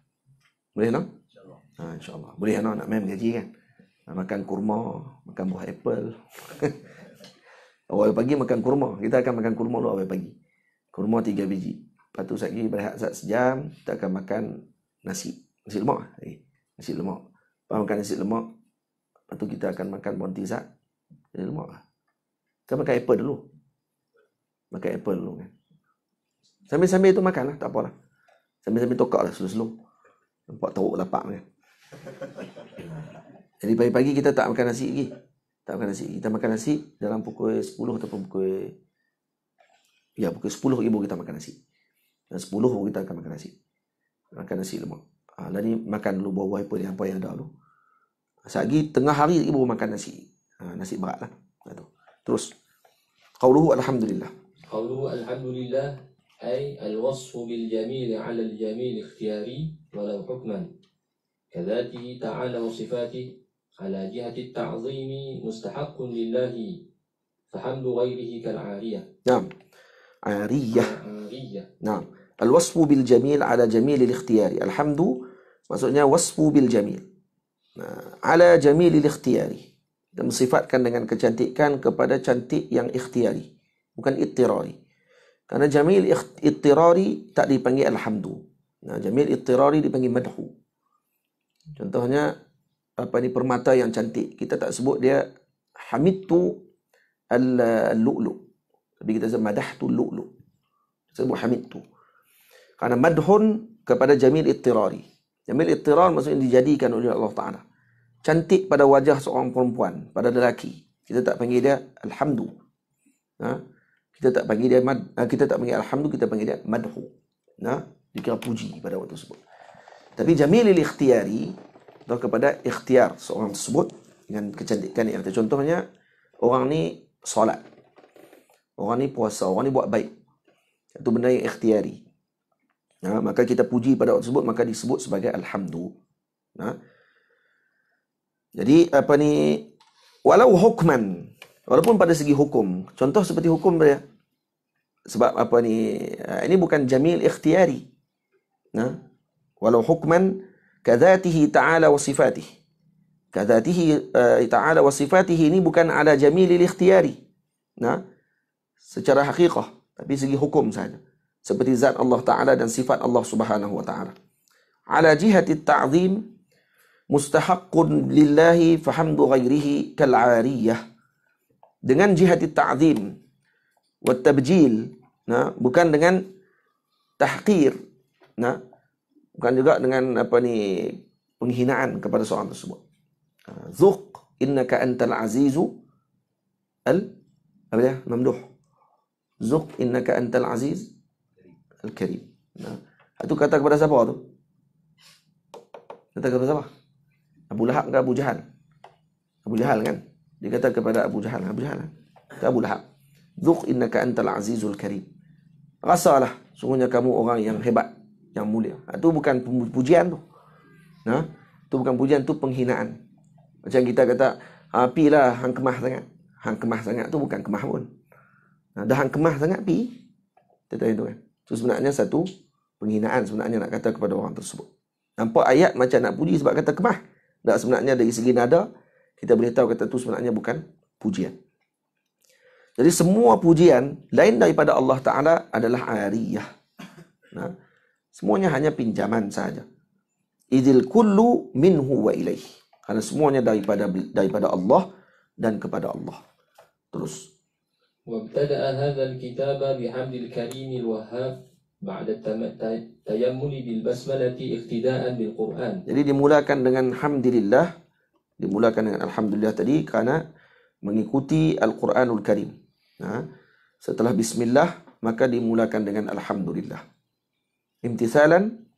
Boleh tak? InsyaAllah. InsyaAllah. Boleh tak nak main gaji kan? Makan kurma, makan buah apple. Awal pagi makan kurma. Kita akan makan kurma dulu awal pagi. Kurma 3 biji. Lepas tu sekali berehat sejam, kita akan makan nasi. Nasi lemak. Nasi lemak. Lepas makan nasi lemak, lepas tu kita akan makan bontizat. Nasi lemak lah. Kita makan apple dulu. Makan apple dulu kan. Sambil-sambil tu makan lah, tak apalah. Sambil-sambil tokak lah slow-slow. Nampak teruk lapak kan. Jadi pagi-pagi kita tak makan nasi lagi. Tak makan nasi. Kita makan nasi dalam pukul 10 ataupun pukul 10 ibu kita makan nasi. Dan 10 baru kita akan makan nasi. Makan nasi lemak. Dan ni makan dulu buah-buah apa yang ada dulu. Sehari tengah hari ibu makan nasi. Nasi berat lah. Terus. Qauluhu alhamdulillah. قوله الحمد لله أي الوصف بالجميل على الجميل اختياري ولو حكما كذاته تعالى وصفاته على جهة التعظيم مستحق لله فحمد غيره كالعارية. نعم. عارية. نعم. الوصف بالجميل على جميل الاختياري. الحمد maksudnya wasfu bil jamil. Ala jamil ikhtiyari. Dan mensifatkan dengan kecantikan kepada cantik yang ikhtiari, bukan ittirari. Karena jamil ittirari tak dipanggil alhamdu. Jamil ittirari dipanggil madhu. Contohnya permata yang cantik, kita tak sebut dia hamidtu al-lu'lu', tapi kita sebut madahtu al-lu'lu'. Sebut hamidtu. Karena madhun kepada jamil ittirari. Jamil ittirar maksudnya dijadikan oleh Allah Ta'ala. Cantik pada wajah seorang perempuan, pada lelaki. Kita tak panggil dia alhamdu. Kita tak panggil dia alhamdu, kita panggil dia madhu. Dikira puji pada waktu tersebut. Tapi jamilil ikhtiyari, atau kepada ikhtiar seorang tersebut dengan kecantikan yang contohnya orang ni solat, orang ni puasa, orang ni buat baik. Itu benda yang ikhtiari. Maka kita puji pada waktu tersebut, maka disebut sebagai alhamdu. Jadi walau hukman, walaupun pada segi hukum, contoh seperti hukum dia, sebab ini bukan jamil ikhtiyari. Walau hukman kadzatihi ta'ala wa sifatih. Kadzatihi ta'ala wa sifatih ini bukan ala jamilil ikhtiyari. Secara hakikah, tapi segi hukum saja. Seperti zat Allah Ta'ala dan sifat Allah Subhanahu wa Ta'ala. Ala jihati ta'zim mustahaqqun lillahi fahamdu ghairihi kal'ariyah. Dengan jihati ta'zim wa tabjil, bukan dengan tahqir, bukan juga dengan penghinaan kepada seorang tersebut. Zuq innaka antal azizu mamduh. Zuq innaka antal aziz al-karim. Itu kata kepada siapa tu? Kata kepada siapa? Abu Lahab ke Abu Jahal? Abu Jahal kan? Dia kata kepada Abu Jahal. Abu Jahal ke Abu Lahab. Zuq innaka antal azizul karim. Rasalah, sungguhnya kamu orang yang hebat, yang mulia. Itu bukan pujian tu. Itu bukan pujian, tu penghinaan. Macam kita kata, pilah hang kemah sangat. Hang kemah sangat tu bukan kemah pun. Dah hang kemah sangat pi. Kita itu kan. Itu sebenarnya satu penghinaan sebenarnya nak kata kepada orang tersebut. Nampak ayat macam nak puji sebab kata kemah. Tak, sebenarnya dari segi nada, kita boleh tahu kata itu sebenarnya bukan pujian. Jadi semua pujian lain daripada Allah Ta'ala adalah ariyah. Semuanya hanya pinjaman saja. Idil kullu minhu wa ilaih. Karena semuanya daripada Allah dan kepada Allah. Terus. وابتدأ هذا الكتاب بحمد الكريم الوهاب بعد التيمم بالبسملة اقتداء بالقرآن. Jadi dimulakan dengan hamdilillah, dimulakan dengan alhamdulillah tadi kerana mengikuti Al-Quranul Karim. Setelah bismillah maka dimulakan dengan alhamdulillah. Imtithalan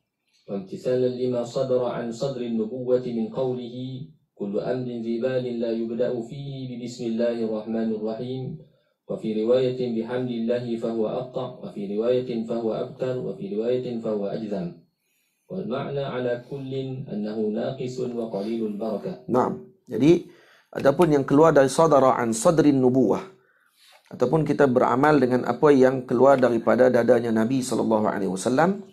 لما صدر عن صدر النبوة من قوله كل أمر ذي بال لا يبدأ فيه ببسم الله الرحمن الرحيم وفي رواية بحمد الله فهو أقطع وفي رواية فهو أبتر وفي رواية فهو أجذم والمعنى على كل أنه ناقص وقليل البركة. Naam. Jadi adapun yang keluar dari sadara an sadrin nubuwah, ataupun kita beramal dengan apa yang keluar daripada dadanya Nabi SAW,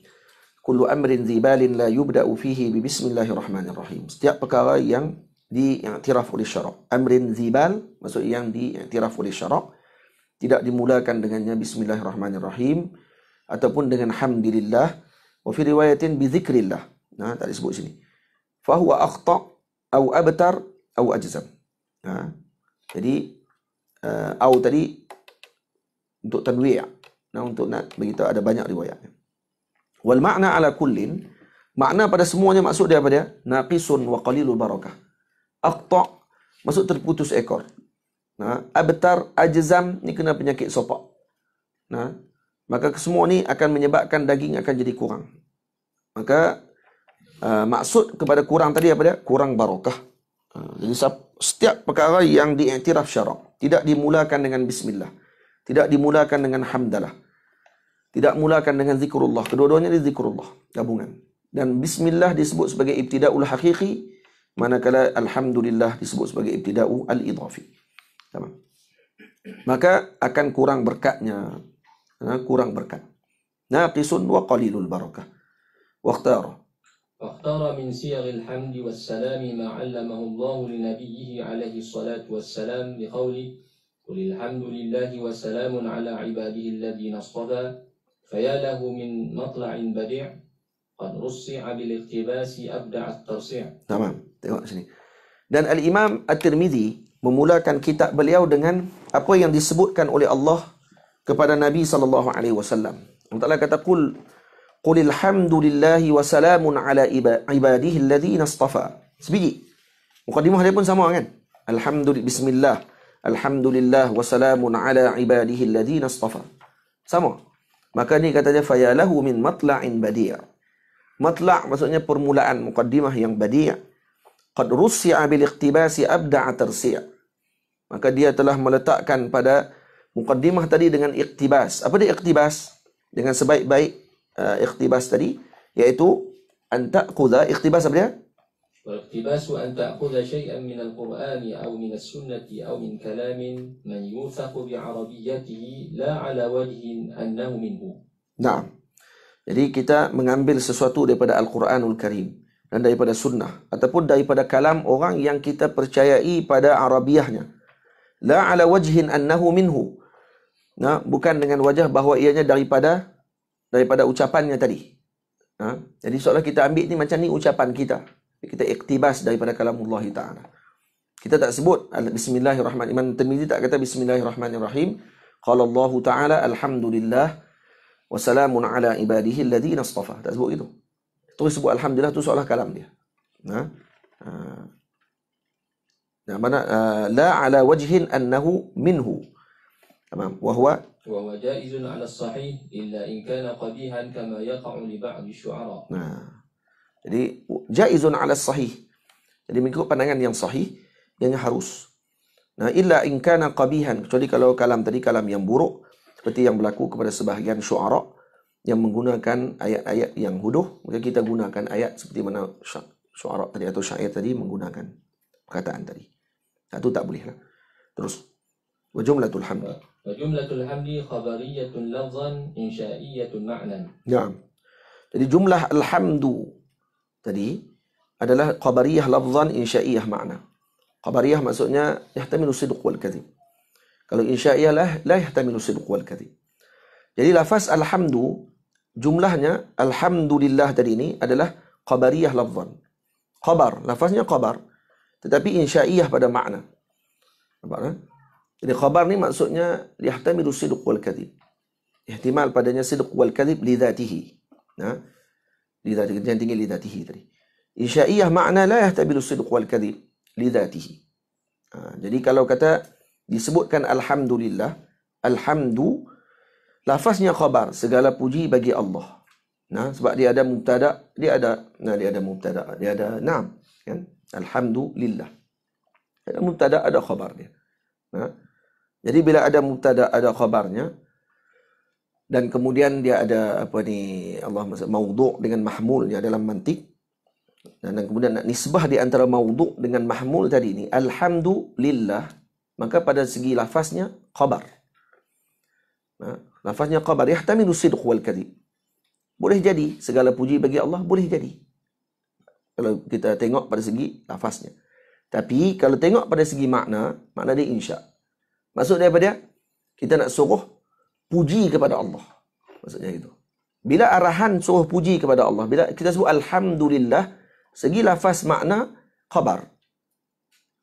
kullu amrin zibalin la yubda'u fihi bi bismillahirrahmanirrahim. Setiap perkara yang diiktiraf oleh syarak. Amrin zibal maksud yang diiktiraf oleh syarak, tidak dimulakan dengannya bismillahirrahmanirrahim ataupun dengan hamdilillah. Wa fi riwayatin bi zikrillah. Tak disebut sini. Fa huwa akhta' au abtar au ajzam. Jadi au tadi untuk tanwi', untuk nak beritahu ada banyak riwayat. Wal ma'na ala kullin, Makna pada semuanya maksud dia apa dia? Naqisun wa qalilul barakah. Aqta' maksud terputus ekor. Abtar, ajzam ni kena penyakit sopak. Maka semua ni akan menyebabkan daging akan jadi kurang. Maka maksud kepada kurang tadi apa dia? Kurang barakah. Jadi setiap perkara yang diiktiraf syarak tidak dimulakan dengan bismillah, tidak dimulakan dengan hamdalah, tidak mulakan dengan zikrullah. Kedua-duanya di zikrullah, gabungan. Dan bismillah disebut sebagai ibtida'ul haqiqi, manakala alhamdulillah disebut sebagai ibtida'u al-idhafi. Tamam. Maka akan kurang berkatnya. Kurang berkat. Naqisun wa qalilul barakah. Waqtara. واختار من صيغ الحمد والسلام ما علمه الله لنبيه عليه الصلاة والسلام بقوله قل الحمد لله وسلام على عباده الذين اصطفى فيا له من مطلع بديع قد رصع بالاقتباس أبدع الترصيع. Tamam. Tengok sini. Dan Al-Imam At-Tirmidzi memulakan kitab beliau dengan apa yang disebutkan oleh Allah kepada Nabi sallallahu alaihi wasallam. Allah Taala kata Qulil hamdulillahi wa salamun ala ibadihi alladhina istafa. Sebiji. Mukadimah dia pun sama kan? Bismillah. Alhamdulillah wa salamun ala ibadihi alladhina istafa. Sama. Maka ni kata dia fayalahu min matla'in badi'. Matla' maksudnya permulaan mukadimah yang badi'. Qad russi'a bil iqtibasi abda'a tarsi'. Maka dia telah meletakkan pada mukadimah tadi dengan iqtibas. Apa dia iqtibas? Dengan sebaik-baik iqtibas tadi, iaitu an ta'khudha, iqtibas apa dia? والاقتباس أن تأخذ شيئا من القرآن أو من السنة أو من كلام من يوثق بعربيته لا على وجه أنه منه. Naam. Jadi kita mengambil sesuatu daripada Al-Quranul Karim dan daripada sunnah ataupun daripada kalam orang yang kita percayai pada Arabiahnya. La ala wajhin annahu minhu. Bukan dengan wajah bahawa ianya daripada ucapannya tadi. Jadi seolah kita ambil ni macam ni ucapan kita. Kita iktibas daripada kalamullah ta'ala. Kita tak sebut bismillahirrahmanirrahim. Imam Tirmidzi tak kata bismillahirrahmanirrahim. Qala Allah ta'ala alhamdulillah wa salamun ala ibadihi alladhina istafa. Tak sebut gitu. Terus sebut alhamdulillah tu seolah kalam dia. La ala wajhin annahu minhu. Tamam. وهو جائز على الصحيح إلا إن كان قبيحا كما يقع لبعض الشعراء. Jadi jaizun 'ala sahih. Jadi mengikut pandangan yang sahih, yang harus. Illa in kana qabihan, kecuali kalau kalam tadi kalam yang buruk seperti yang berlaku kepada sebahagian syu'ara yang menggunakan ayat-ayat yang huduh, maka kita gunakan ayat seperti mana syu'ara tadi atau syair tadi menggunakan perkataan tadi. Itu tak boleh lah. Terus wa jumlatul hamd. Jumlatul hamdi khabariyatun lafzan insya'iyatun ma'nan. Naam. Jadi jumlah alhamdu tadi adalah khabariyah lafzan insya'iyah makna. Khabariyah maksudnya yahtamilu sidq wal kadhib. Kalau insya'iyah la yahtamilu sidq wal kadhib. Jadi lafaz alhamdu jumlahnya alhamdulillah tadi ini adalah khabariyah lafzan. Khabar, lafaznya khabar tetapi insya'iyah pada makna. Nampak? Jadi khabar ni maksudnya yahtamilu sidq wal kadhib. Ihtimal padanya sidq wal kadhib li dhatihi. Li dhatihi, yang tinggi li dhatihi tadi. Insya'iyah makna la yahtamilu sidq wal kadhib li dhatihi. Jadi kalau kata disebutkan alhamdulillah, alhamdu lafaznya khabar, segala puji bagi Allah. Sebab dia ada mubtada, dia ada mubtada, dia ada naam, kan? Alhamdulillah. Ada mubtada, ada khabar dia. Jadi bila ada mubtada, ada khabarnya, dan kemudian dia ada maudhu' dengan mahmulnya dalam mantik, dan kemudian nisbah di antara maudhu' dengan mahmul tadi ni alhamdulillah, maka pada segi lafaznya khabar. Lafaznya khabar yahtamilu sidq wal kadhib. Boleh jadi segala puji bagi Allah, boleh jadi kalau kita tengok pada segi lafaznya. Tapi kalau tengok pada segi makna dia insya'. Maksud dia apa dia? Kita nak suruh puji kepada Allah. Maksudnya itu. Bila arahan suruh puji kepada Allah, bila kita sebut alhamdulillah, segi lafaz makna khabar.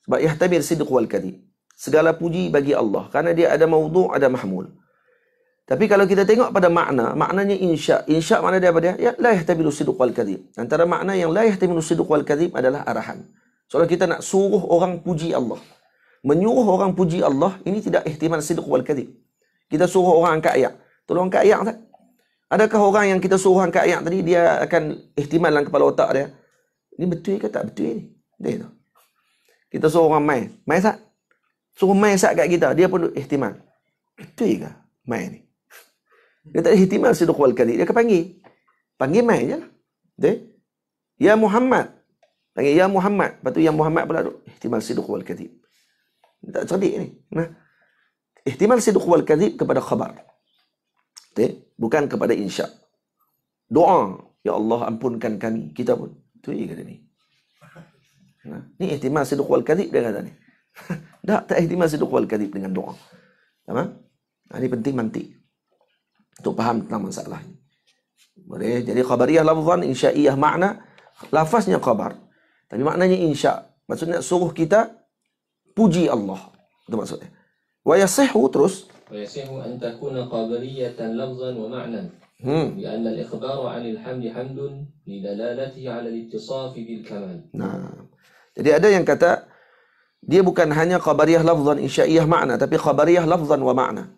Sebab yahtamil sidq wal kadhib. Segala puji bagi Allah. Kerana dia ada maudhu', ada mahmul. Tapi kalau kita tengok pada makna, maknanya insya. Insya makna dia apa dia? Ya, la yahtamilu sidq wal kadhib. Antara makna yang la yahtamilu sidq wal kadhib adalah arahan. Soalnya kita nak suruh orang puji Allah. Menyuruh orang puji Allah, ini tidak ihtimal sidq wal kadhib. Kita suruh orang angkat ayat. Tolong angkat ayat tak? Adakah orang yang kita suruh angkat ayat tadi, dia akan ihtimal dalam kepala otak dia? Ini betul ke tak betul ni? Dia tu. Kita suruh orang main. Main tak? Suruh main sat kat kita. Dia pun ihtimal. Betul ke main ni? Dia tak ada ihtimal sidq wal kadhib. Dia akan panggil. Panggil main je lah. Betul? Ya Muhammad. Panggil Ya Muhammad. Lepas tu Ya Muhammad pula tu. Ihtimal sidq wal kadhib. Dia tak cerdik ni. Nah. Ihtimal sidq wal kadhib kepada khabar. Betul? Bukan kepada insya. Doa. Ya Allah ampunkan kami. Kita pun. Betul ke ni? Nah. Ni ihtimal sidq wal kadhib dia kata ni. Tak ihtimal sidq wal kadhib dengan doa. Faham? Ini penting mantik. Untuk faham tentang masalah ini. Boleh. Jadi khabariyah lafzan, insya'iyah makna. Lafaznya khabar. Tapi maknanya insya'. Maksudnya suruh kita puji Allah. Itu maksudnya. Wa yasihhu terus. Wa yasihhu an takuna khabariyatan lafzan wa ma'nan. لأن الإخبار عن الحمد حمد لدلالته على الاتصاف بالكمال. Nah. Jadi ada yang kata dia bukan hanya khabariyah lafzan, insya'iyah makna, tapi khabariyah lafzan wa makna.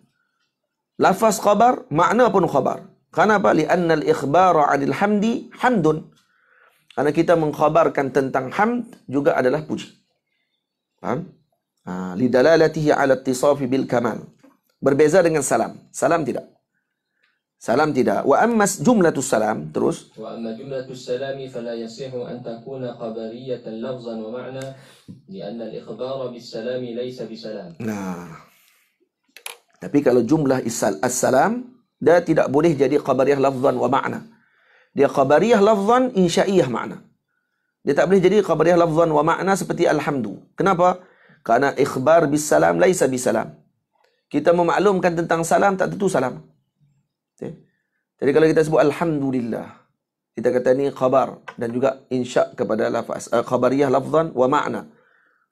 Lafaz khabar, makna pun khabar. Kenapa? Li'anna al-ikhbara 'anil hamdi hamdun. Karena kita mengkhabarkan tentang hamd juga adalah puji. Faham? Lidalalatihi 'ala ittisafi bil kamal. Berbeza dengan salam. Salam tidak. Salam tidak. Wa amma jumlatus salam terus. Wa amma jumlatus salami fala yasihu an takuna khabariyatan lafzan wa ma'na li'anna al-ikhbara bis salami laysa bisalam. Nah. Tapi kalau jumlah as-salam, dia tidak boleh jadi khabariyah lafzan wa ma'na. Dia khabariyah lafzan, insya'iyah makna. Dia tak boleh jadi khabariyah lafzan wa ma'na seperti alhamdu. Kenapa? Karena ikhbar bis salam laisa bisalam. Kita memaklumkan tentang salam, tak tentu salam. Okay? Jadi kalau kita sebut alhamdulillah, kita kata ni khabar dan juga insya' kepada lafaz khabariyah lafzan wa ma'na.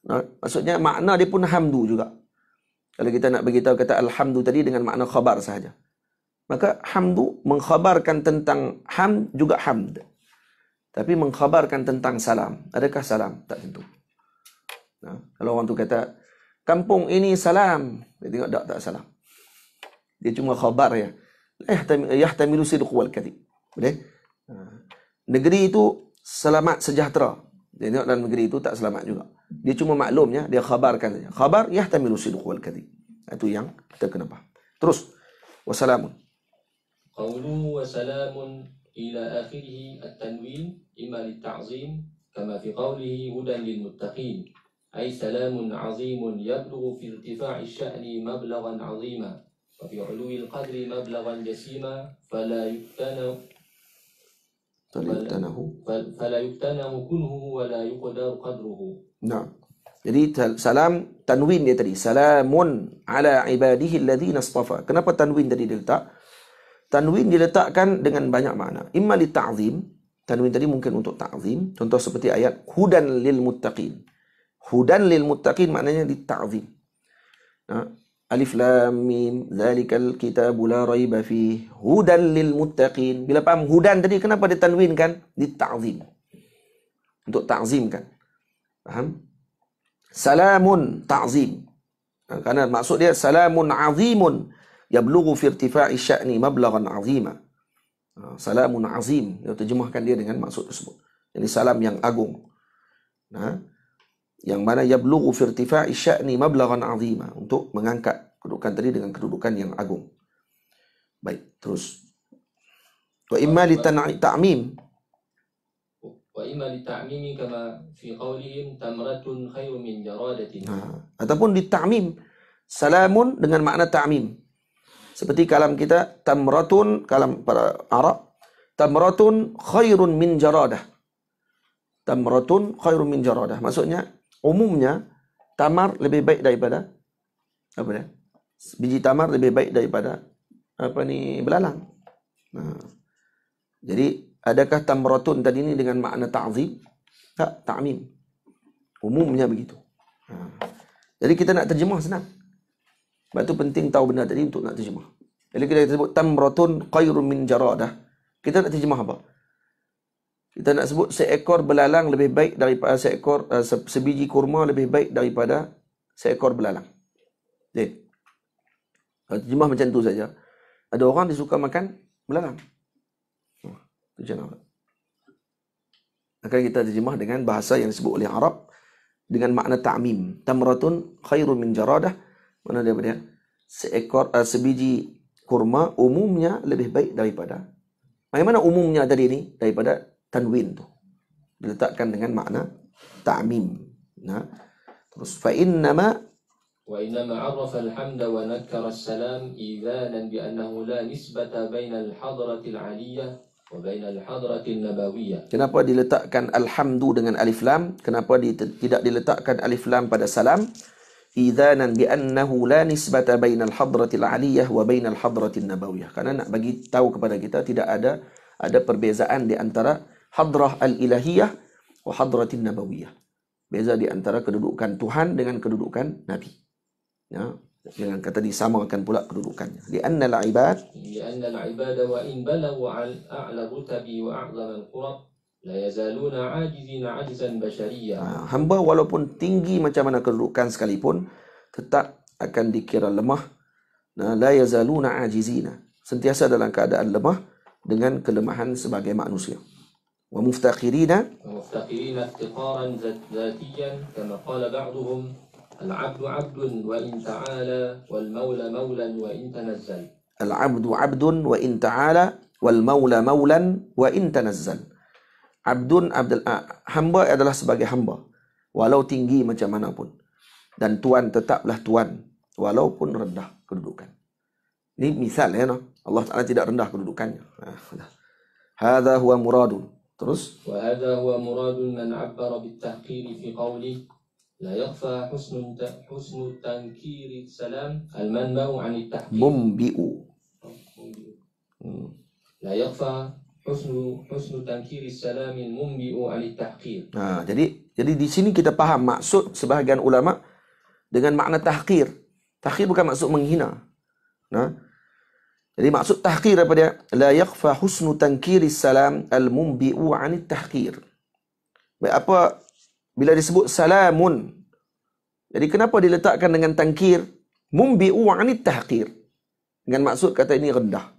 Nah, maksudnya makna dia pun hamdu juga. Kalau kita nak beritahu kata alhamdu tadi dengan makna khabar sahaja. Maka hamdu mengkhabarkan tentang hamd juga hamd. Tapi mengkhabarkan tentang salam. Adakah salam? Tak tentu. Nah, kalau orang tu kata, kampung ini salam. Dia tengok tak salam. Dia cuma khabar ya. Yahtamilu sidq wal kadhib. Boleh? Negeri itu selamat sejahtera. Dia tengok dalam negeri itu tak selamat juga. Dia cuma maklumnya, dia khabarkan saja. Khabar yahtamilu sidq wal kadhib. Itu yang kita kena faham. Terus, wassalamun. Qawlu wa salamun ila akhirih at-tanwin imma lit-ta'zim kama fi qawlihi hudan lil muttaqin. Ay salamun 'azimun yablughu fi irtifa'i asy-sya'ni mablaghan 'azima wa fi 'uluwi al-qadri mablaghan jasima fala yuktanahu kunhu wa la yuqdar qadruhu. Nah. Jadi salam tanwin dia tadi. Salamun ala ibadihi alladhina istafa. Kenapa tanwin tadi diletak? Tanwin diletakkan dengan banyak makna. Imma li ta'zim. Tanwin tadi mungkin untuk ta'zim. Contoh seperti ayat hudan lil muttaqin. Hudan lil muttaqin maknanya li ta'zim. Alif lam mim zalikal kitabu la raiba fi hudan lil muttaqin. Bila faham hudan tadi kenapa ditanwinkan? Li ta'zim. Untuk ta'zimkan. Faham? Salamun ta'zim. Karena maksud dia salamun 'azimun yablughu fi irtifa'i sya'ni mablaghan 'azima. Salamun 'azim. Dia terjemahkan dia dengan maksud tersebut. Jadi salam yang agung. Yang mana yablughu fi irtifa'i sya'ni mablaghan 'azima, untuk mengangkat kedudukan tadi dengan kedudukan yang agung. Baik, terus. Wa imma li ta'mim. Wa imma li ta'mimi kama fi qawlihim tamratun khairun min jaradatin. Ataupun di ta'mim, salamun dengan makna ta'mim. Seperti kalam kita tamratun, kalam para Arab, tamratun khairun min jaradah. Tamratun khairun min jaradah. Maksudnya umumnya tamar lebih baik daripada apa dia? Biji tamar lebih baik daripada belalang. Jadi adakah tamratun tadi ini dengan makna ta'zim? Tak, ta'mim. Umumnya begitu. Jadi kita nak terjemah senang. Sebab itu penting tahu benda tadi untuk nak terjemah. Jadi kita sebut tamratun khairun min jaradah. Kita nak terjemah apa? Kita nak sebut seekor belalang lebih baik daripada sebiji kurma lebih baik daripada seekor belalang. Jadi, terjemah macam tu saja. Ada orang dia suka makan belalang. Itu macam mana? Akan kita terjemah dengan bahasa yang disebut oleh Arab dengan makna ta'mim. Tamratun khairun min jaradah. Mana dia berdia? Sebiji kurma umumnya lebih baik daripada. Bagaimana umumnya tadi ni? Daripada tanwin tu. Diletakkan dengan makna ta'mim. Nah. Terus fa'innama وإنما عرف الحمد ونكر السلام إيذانا بأنه لا نسبة بين الحضرة العالية وبين الحضرة النبوية. Kenapa diletakkan alhamdu dengan alif lam? Kenapa tidak diletakkan alif lam pada salam? Idzanan bi annahu la nisbata bainal hadratil aliyah wa bainal hadratin nabawiyah. Karena nak bagi tahu kepada kita tidak ada perbezaan di antara hadrah al-ilahiyah wa hadratin nabawiyah. Beza di antara kedudukan Tuhan dengan kedudukan Nabi. Ya, dengan kata disamakan pula kedudukannya. Lianna al-ibad wa in balagu a'la rutabi wa a'zama al-qurab la yazaluna ajizina ajzan bashariyya. Hamba walaupun tinggi macam mana kedudukan sekalipun tetap akan dikira lemah. La yazaluna ajizina. Sentiasa dalam keadaan lemah dengan kelemahan sebagai manusia. Wa muftaqirina iftiqaran zatiyan kama qala ba'dhum العبد عبد وإن تعالى والمولى مولا وإن تنزل. العبد عبد وإن تعالى والمولى مولا وإن تنزل. Hamba adalah sebagai hamba walau tinggi macam mana pun, dan tuan tetaplah tuan walaupun rendah kedudukan. Ini misal ya, no? Allah Taala tidak rendah kedudukannya. Hadza huwa muradun. Terus wa hadza huwa muradun man 'abbara bit-tahqir fi qawli لا يخفى حسن تنكير السلام المنبع عن التحقيق منبئ. لا يخفى حسن تنكير السلام المنبئ عن التحقير. Jadi di sini kita faham maksud sebahagian ulama dengan makna tahqir. Tahqir bukan maksud menghina. Nah. Jadi maksud tahqir apa dia? La yakhfa husnu tankiri salam al-munbi'u 'anit tahqir. Baik, apa bila disebut salamun, jadi kenapa diletakkan dengan tangkir? Mumbi'u 'anit tahqir. Dengan maksud kata ini rendah.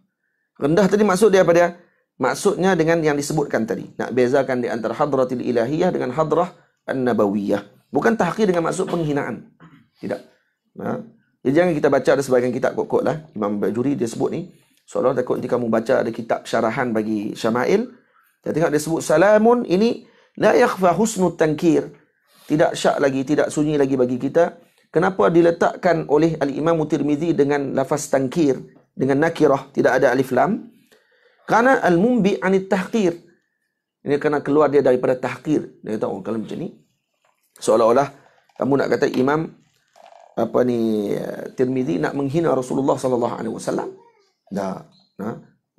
Rendah tadi maksud dia apa dia? Maksudnya dengan yang disebutkan tadi. Nak bezakan di antara hadratil ilahiyah dengan hadrah an-nabawiyah. Bukan tahqir dengan maksud penghinaan. Tidak. Jadi jangan kita baca ada sebahagian kitab kok-kok lah. Imam Bajuri dia sebut ni. Seolah takut nanti kamu baca ada kitab syarahan bagi Syama'il. Kita tengok dia sebut salamun, ini la yakhfa husnul tankir. Tidak syak lagi, tidak sunyi lagi bagi kita. Kenapa diletakkan oleh Al-Imam Tirmizi dengan lafaz tankir, dengan nakirah, tidak ada alif lam? Karena al-mumbi' anit tahqir. Ini kerana keluar dia daripada tahqir. Dia kata, kalau macam ni, seolah-olah kamu nak kata Imam Tirmizi nak menghina Rasulullah sallallahu alaihi wasallam. Dah.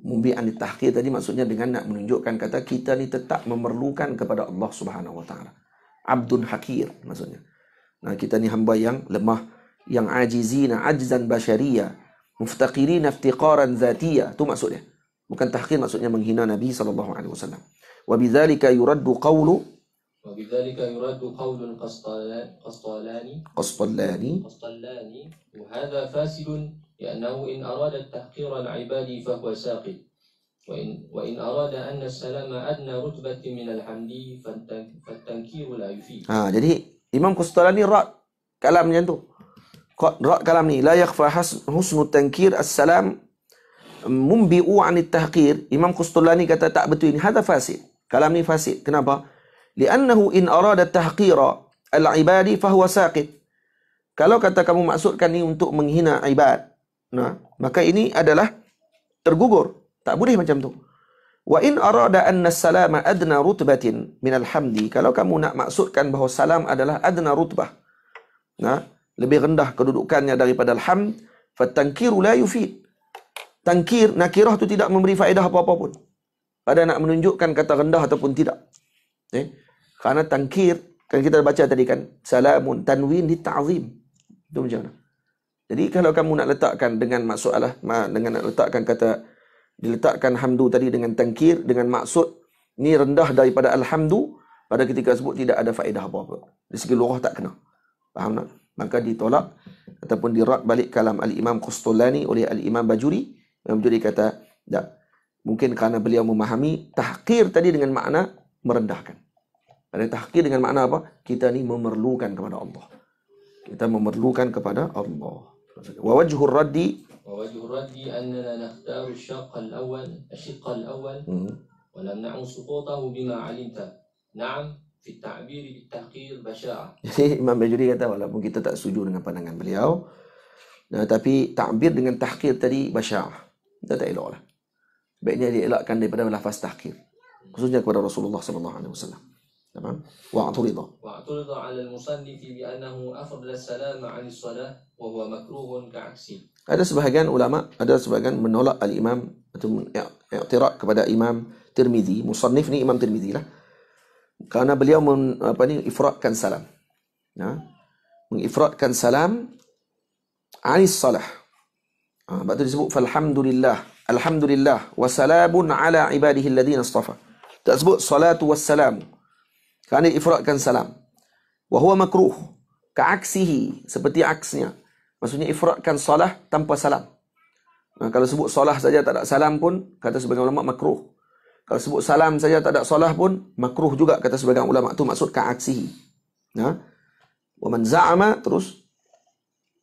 Mumbi' anit tahqir tadi maksudnya dengan nak menunjukkan kata kita ni tetap memerlukan kepada Allah Subhanahu wa taala. Abdun hakir maksudnya. Kita ni hamba yang lemah, yang ajizina ajzan bashariyah, muftaqirina iftiqaran zatiyah. Itu maksudnya. Bukan tahqir maksudnya menghina Nabi sallallahu alaihi wasallam. Wa bidzalika yuraddu qawlu Qastalani وهذا فاسد لأنه إن أراد التحقير العباد فهو ساقط وإن أراد أن السلام أدنى رتبة من الحمد فالتنكير لا يفيد. Jadi Imam Qastalani rak kalamnya tu. Rak kalam ni la yakhfa husnul tankir as-salam mumbi'u 'anit tahqir. Imam Qastalani kata tak betul ini, hadza fasid. Kalam ni fasid. Kenapa? Li'annahu in arada tahqira al-ibadi fahuwa saqit. Kalau kata kamu maksudkan ni untuk menghina ibad, maka ini adalah tergugur. Tak boleh macam tu. Wa in arada anna salama adna rutbatin min alhamdi. Kalau kamu nak maksudkan bahawa salam adalah adna rutbah, lebih rendah kedudukannya daripada alhamd, fatankiru la yufid. Tankir, nakirah tu tidak memberi faedah apa-apa pun. Pada nak menunjukkan kata rendah ataupun tidak. Karena tankir, kan kita baca tadi kan, salamun tanwin li ta'zim. Itu macam mana? Jadi kalau kamu nak letakkan dengan masalah, dengan nak letakkan kata, diletakkan hamdu tadi dengan tangkir, dengan maksud ni rendah daripada alhamdu, pada ketika tersebut tidak ada faedah apa-apa. Dari segi lughah tak kena. Faham tak? Maka ditolak ataupun dirad balik kalam Al-Imam Qustulani oleh Al-Imam Bajuri. Imam Bajuri kata, tak. Mungkin kerana beliau memahami tahqir tadi dengan makna merendahkan. Ada tahqir dengan makna apa? Kita ni memerlukan kepada Allah. Kita memerlukan kepada Allah. Wa wajhur raddi ووجه الرد أننا نختار الشق الأول ونمنع سقوطه بما علمت. نعم في التعبير بالتحقير بشاعة. Jadi Imam Bajuri kata walaupun kita tak setuju dengan pandangan beliau, tapi ta'bir dengan tahqir tadi basya'ah. Kita tak elok lah. Baiknya dielakkan daripada lafaz tahqir. Khususnya kepada Rasulullah SAW. Tamam? واعترض على المصنف بأنه أفضل السلام عن الصلاة وهو مكروه كعكسه. Ada sebahagian ulama, ada sebahagian menolak al-Imam atau i'tirad kepada Imam Tirmizi. Musannif ni Imam Tirmizi lah. Kerana beliau ifradkan salam. Mengifradkan salam anis salah. Sebab tu disebut falhamdulillah, alhamdulillah wa salamun ala ibadihi alladhina istafa. Tak sebut salatu wassalam. Kerana ifradkan salam. Wa huwa makruh ka'aksihi, seperti aksnya. Maksudnya ifradkan salah tanpa salam. Kalau sebut salah saja tak ada salam pun, kata sebagian ulama makruh. Kalau sebut salam saja tak ada salah pun makruh juga, kata sebagian ulama. Tu maksud ka'aksihi. Wa man za'ama terus.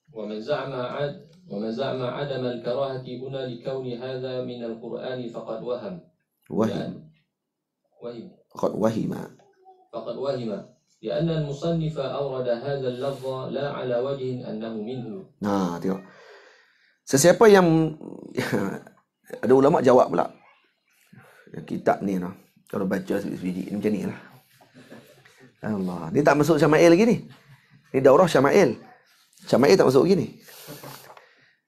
Wa man za'ama adam al-karahati huna likawni hadha min al-Qur'an faqad waham. فقد وهم لأن المصنف أورد هذا اللفظ لا على وجه أنه منه. Tengok. Sesiapa yang ada ulama jawab pula. Kitab ni kalau baca sebiji macam ni lah. Allah, dia tak masuk Syama'il lagi ni. Ni daurah Syama'il. Syama'il tak masuk lagi ni.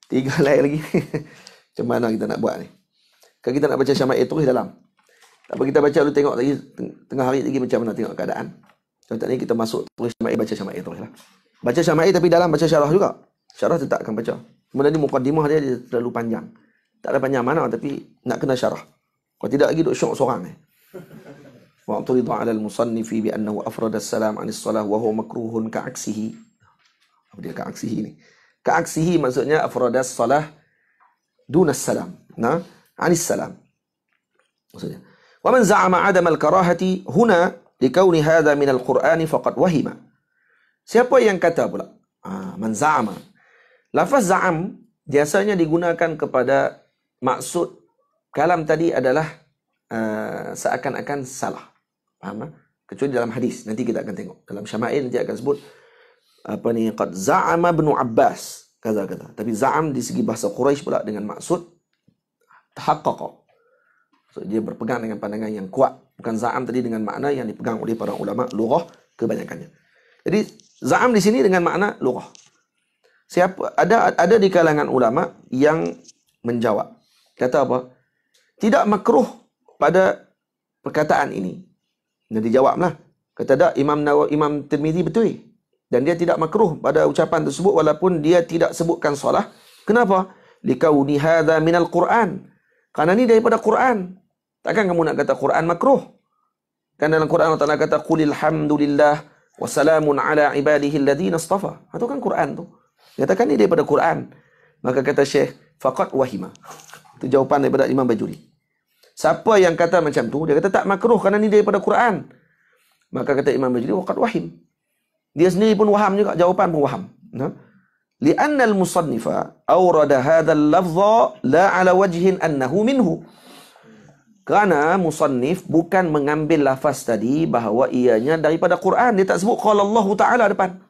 3 lain lagi. Macam mana kita nak buat ni? Kalau kita nak baca Syama'il tulis dalam. Tak apa, kita baca dulu, tengok lagi tengah hari lagi macam mana tengok keadaan. Kalau tak ni kita masuk tulis Syama'il, baca Syama'il terus lah. Baca Syama'il tapi dalam baca syarah juga. Syarah tetap akan baca. Kemudian ni muqaddimah dia terlalu panjang. Tak ada panjang mana tapi nak kena syarah. Kalau tidak lagi duk syok seorang ni. Wa turidhu 'ala al-musannifi bi annahu afrada as-salam 'anis salah wa huwa makruhun ka'aksihi. Apa dia ka'aksihi ni? Ka'aksihi maksudnya afrada as-salah dunas salam. 'anis salam. Maksudnya wa man za'ama 'adama al-karahati huna likauni hadha min al-Qur'an faqad wahima. Siapa yang kata pula? Man za'ama. Lafaz za'am biasanya digunakan kepada maksud kalam tadi adalah seakan-akan salah. Faham? Kecuali dalam hadis. Nanti kita akan tengok. Dalam Syama'il nanti akan sebut qad za'ama ibn Abbas kata. Tapi za'am di segi bahasa Quraisy pula dengan maksud tahaqqaqa. So, dia berpegang dengan pandangan yang kuat. Bukan za'am tadi dengan makna yang dipegang oleh para ulama lughah kebanyakannya. Jadi za'am di sini dengan makna lughah. Ada di kalangan ulama yang menjawab. Kata apa? Tidak makruh pada perkataan ini. Dan dijawablah. Kata tak, Imam Tirmizi betul. Dan dia tidak makruh pada ucapan tersebut walaupun dia tidak sebutkan salah. Kenapa? Likauni hadza minal Qur'an. Karena ini daripada Quran. Takkan kamu nak kata Quran makruh? Kan dalam Quran Allah Ta'ala kata qulil hamdulillah wa salamun ala ibadihi alladhina istafa. Itu kan Quran tu. Katakan ini daripada Quran. Maka kata Syekh, faqad wahima. Itu jawapan daripada Imam Bajuri. Siapa yang kata macam tu, dia kata tak makruh kerana ini daripada Quran. Maka kata Imam Bajuri, waqad wahim. Dia sendiri pun waham juga, jawapan pun waham. Li'anna al-musannifa awrada hadha al-lafza la ala wajhin annahu minhu. Kerana musannif bukan mengambil lafaz tadi bahawa ianya daripada Quran. Dia tak sebut qala Allah Ta'ala depan.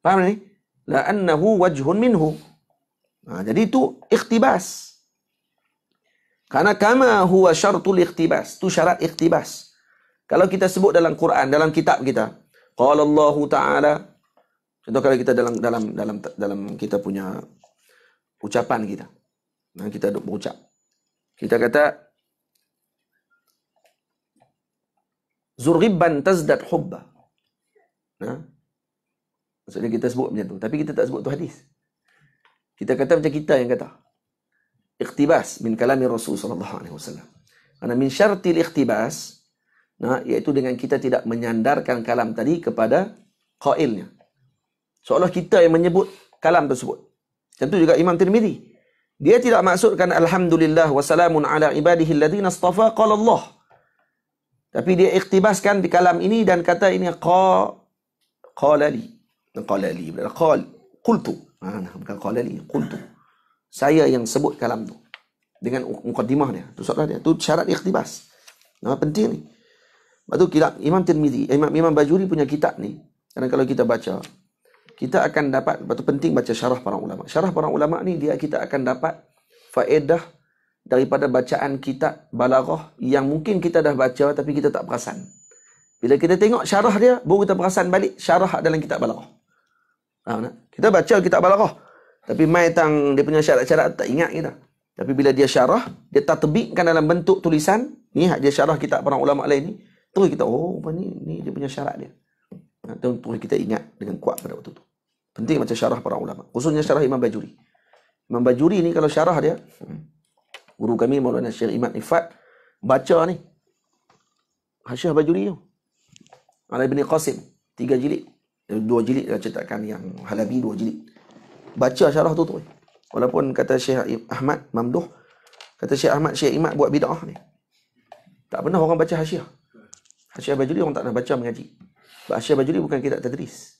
Faham ni? La'annahu wajhun minhu. Jadi itu ikhtibas. Karena kama huwa syartul ikhtibas. Itu syarat ikhtibas. Kalau kita sebut dalam Quran, dalam kitab kita, qala Allah Ta'ala. Contoh kalau kita dalam kita punya ucapan kita. Kita duk berucap. Kita kata Zurghibban tazdad hubba. Maksudnya kita sebut macam tu. Tapi kita tak sebut tu hadis. Kita kata macam kita yang kata. Iqtibas min kalami Rasul sallallahu alaihi wasallam. Karena min syartil iqtibas, iaitu dengan kita tidak menyandarkan kalam tadi kepada qailnya. Seolah kita yang menyebut kalam tersebut. Tentu juga Imam Tirmizi. Dia tidak maksudkan alhamdulillah wa salamun ala ibadihi alladhina istafa qala Allah. Tapi dia iktibaskan di kalam ini dan kata ini qala li. Qultu. Bukan qala li, qultu. Saya yang sebut kalam tu. Dengan mukaddimah dia. Itu soalan dia. Itu syarat iktibas. Penting ni. Lepas tu Imam Tirmizi, Imam Bajuri punya kitab ni. Karena kalau kita baca, kita akan dapat, betul penting baca syarah para ulama. Syarah para ulama ni kita akan dapat faedah daripada bacaan kitab balaghah yang mungkin kita dah baca tapi kita tak perasan. Bila kita tengok syarah dia, baru kita perasan balik syarah dalam kitab balaghah. Kita baca kitab balaghah, tapi mai tang dia punya syarat-syarat tak ingat kita. Tapi bila dia syarah, dia tatbikkan dalam bentuk tulisan, ni dia syarah kitab para ulama lain ni, terus kita apa ni dia punya syarat dia. Terus kita ingat dengan kuat pada waktu tu. Penting macam syarah para ulama. Khususnya syarah Imam Bajuri. Imam Bajuri ni kalau syarah dia, guru kami Maulana Syekh Imam Ifat baca ni. Hasyiah Bajuri tu. Ala Ibn Qasim. 3 jilid. 2 jilid dalam cetakan yang Halabi 2 jilid. Baca syarah tu. Walaupun kata Syekh Ahmad Mamduh, kata Syekh Ahmad, Syekh Imam buat bid'ah ni. Tak pernah orang baca hasyiah. Hasyiah Bajuri orang tak pernah baca mengaji. Hasyiah Bajuri bukan kitab tadris.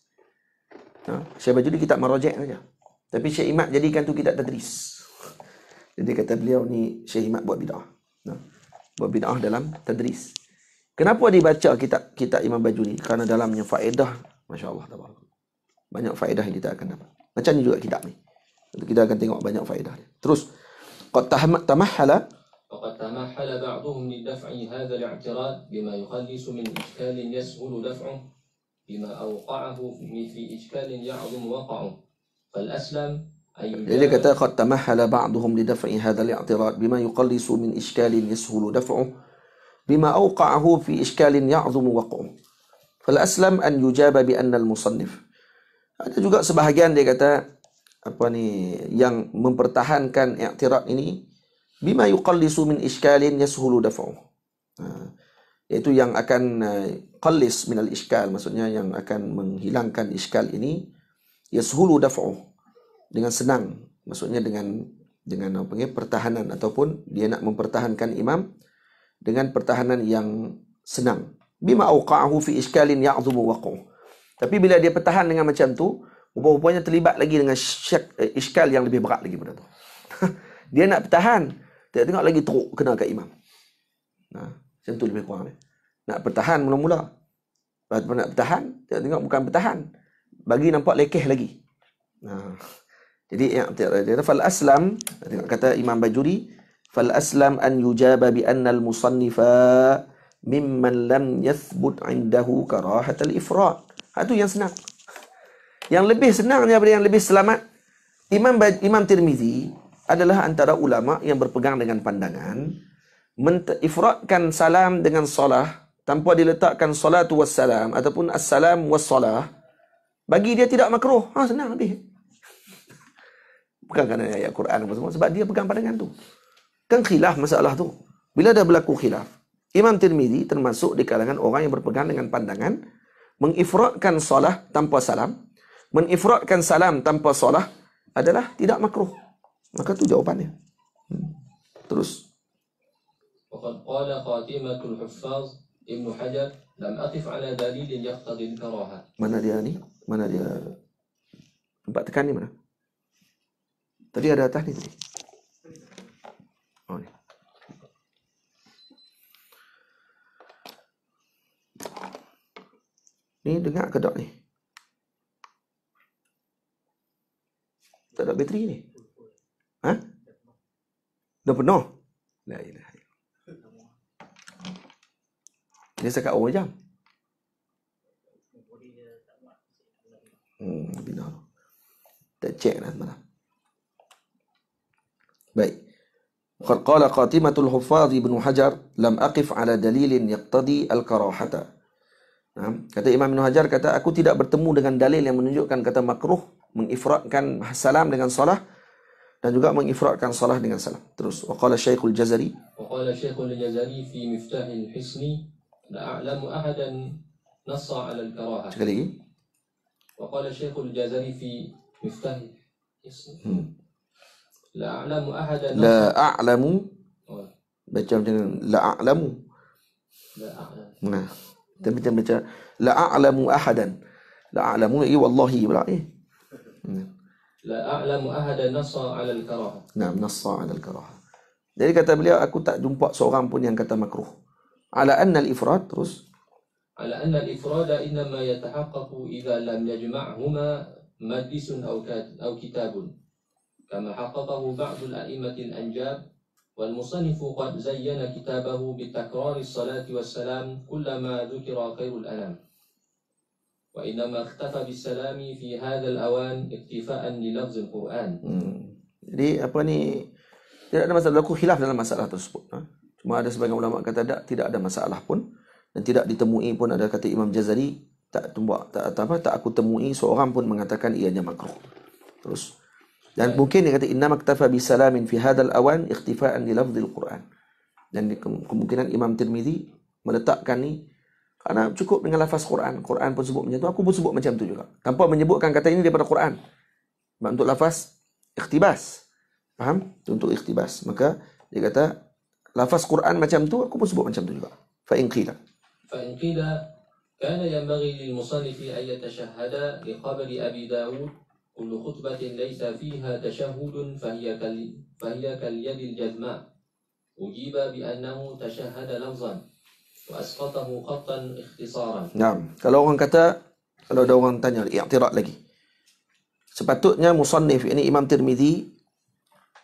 Syekh Bajuri kitab maraja' saja. Tapi Syekh Imam jadikan tu kitab tadris. Jadi kata beliau ni Syekh Imam buat bid'ah. Buat bid'ah dalam tadris. Kenapa dibaca kitab Imam Bajuri? Kerana dalamnya faedah, masya-Allah tabaraka. Banyak faedah yang kita akan dapat. Macam ni juga kitab ni. Kita akan tengok banyak faedah dia. Terus qad tamahhala وقد تمحل بعضهم لدفع هذا الاعتراض بما يخلص من إشكال يسهل دفعه بما أوقعه في إشكال يعظم وقعه فالأسلم أن Jadi kata qad tamahala ba'dhum li daf'i hadha al-i'tirad bima yuqallisu min ishkalin yashulu daf'uhu bima awqa'ahu fi ishkalin ya'zumu waq'uhu. Fal aslam an yujaba bi anna al-musannif. Ada juga sebahagian dia kata yang mempertahankan i'tirad ini bima yuqallisu min ishkalin yashulu daf'uhu. Iaitu yang akan qallis min al-ishkal, maksudnya yang akan menghilangkan iskal ini yashulu daf'uhu, dengan senang, maksudnya dengan pertahanan, ataupun dia nak mempertahankan imam dengan pertahanan yang senang. Bima awqa'ahu fi iskalin ya'zumu waq'u. Tapi bila dia pertahan dengan macam tu, rupanya terlibat lagi dengan iskal yang lebih berat lagi pada tu. Dia nak pertahan, dia tengok lagi teruk kena kat imam. Macam tu lebih kurang. Nak pertahan mula-mula. Lepas nak pertahan, dia tengok bukan pertahan, bagi nampak lekeh lagi. Jadi fal aslam, kata Imam Bajuri, fal aslam an yujaba bi anna al musannifa mimman lam yathbut indahu karahat al ifrad. Itu yang senang. Yang lebih senang daripada yang lebih selamat, Imam Tirmizi adalah antara ulama yang berpegang dengan pandangan ifradkan salam dengan solah tanpa diletakkan salatu wassalam ataupun assalam wassalah, bagi dia tidak makruh. Senang habis. Bukan kerana ayat Quran apa semua, sebab dia pegang pandangan tu. Kan khilaf masalah tu. Bila dah berlaku khilaf, Imam Tirmizi termasuk di kalangan orang yang berpegang dengan pandangan mengifradkan solah tanpa salam, menifradkan salam tanpa solah adalah tidak makruh. Maka tu jawapannya. Terus. وقد قال خاتمة الحفاظ ابن حجر لم أقف على دليل يقتضي الكراهة. Mana dia ni? Mana dia? Tempat tekan ni mana? Tadi ada atas ni tadi. Oh ni. Ni dengar ke tak ni? Tak ada bateri ni? Dah penuh? La ilaha illallah. Dia cakap awal jam. Bina. Tak cek lah semalam. Baik. Qala Khatimatul Huffaz Ibnu Hajar lam aqif ala dalilin yaqtadi al-karahata. Kata Imam Ibn Hajar, kata aku tidak bertemu dengan dalil yang menunjukkan kata makruh mengifradkan salam dengan solah dan juga mengifradkan salah dengan salam. Terus waqala Syekhul Jazari, وقال الشيخ الجزري في مفتاح الحسن لا أعلم أحدا نص على الكراهة. sekali lagi. وقال الشيخ الجزري في مفتاح الحسن لا أعلم أحدا نص. La a'lamu, Oh, baca macam mana? La a'lamu. لا أعلم. Nah, tapi kita baca la a'lamu ahadan. La a'lamu wallahi pula لا أعلم أحدا نص على الكراهة. Nah, nassa 'ala al-karahah. Jadi kata beliau, aku tak jumpa seorang pun yang kata makruh. Ala anna al-ifrad, terus على أن الإفراد إنما يتحقق إذا لم يجمعهما مجلس أو كتاب كما حققه بعض الأئمة الأنجاب والمصنف قد زين كتابه بتكرار الصلاة والسلام كلما ذكر خير الأنام وإنما اختفى بالسلام في هذا الأوان اكتفاء للفظ القرآن. Jadi apa ni, tidak ada masalah, berlaku khilaf dalam masalah tersebut. Cuma ada sebagian ulama kata tidak ada masalah pun, dan tidak ditemui pun, ada kata Imam Jazari, tak aku temui seorang pun mengatakan ianya makruh. Terus dan mungkin dia kata inna maktafa bisalamin fi hadzal awan ikhtifa'an li lafzil Quran. Dan kemungkinan Imam Tirmizi meletakkan ni karena cukup dengan lafaz Quran. Quran pun sebut macam tu, aku pun sebut macam tu juga, tanpa menyebutkan kata ini daripada Quran. Untuk lafaz ikhtibas. Faham? Untuk ikhtibas. Maka dia kata lafaz Quran macam tu, aku pun sebut macam tu juga. Fa in qila. فإن قيل كان ينبغي للمصنف أن يتشهد لخبر أبي داود كل خطبة ليس فيها تشهد فهي كاليد الجزماء أجيب بأنه تشهد لفظا وأسقطه خطا اختصارا. Naam. Kalau ada orang tanya, i'tirad lagi. Sepatutnya musannif ini Imam Tirmizi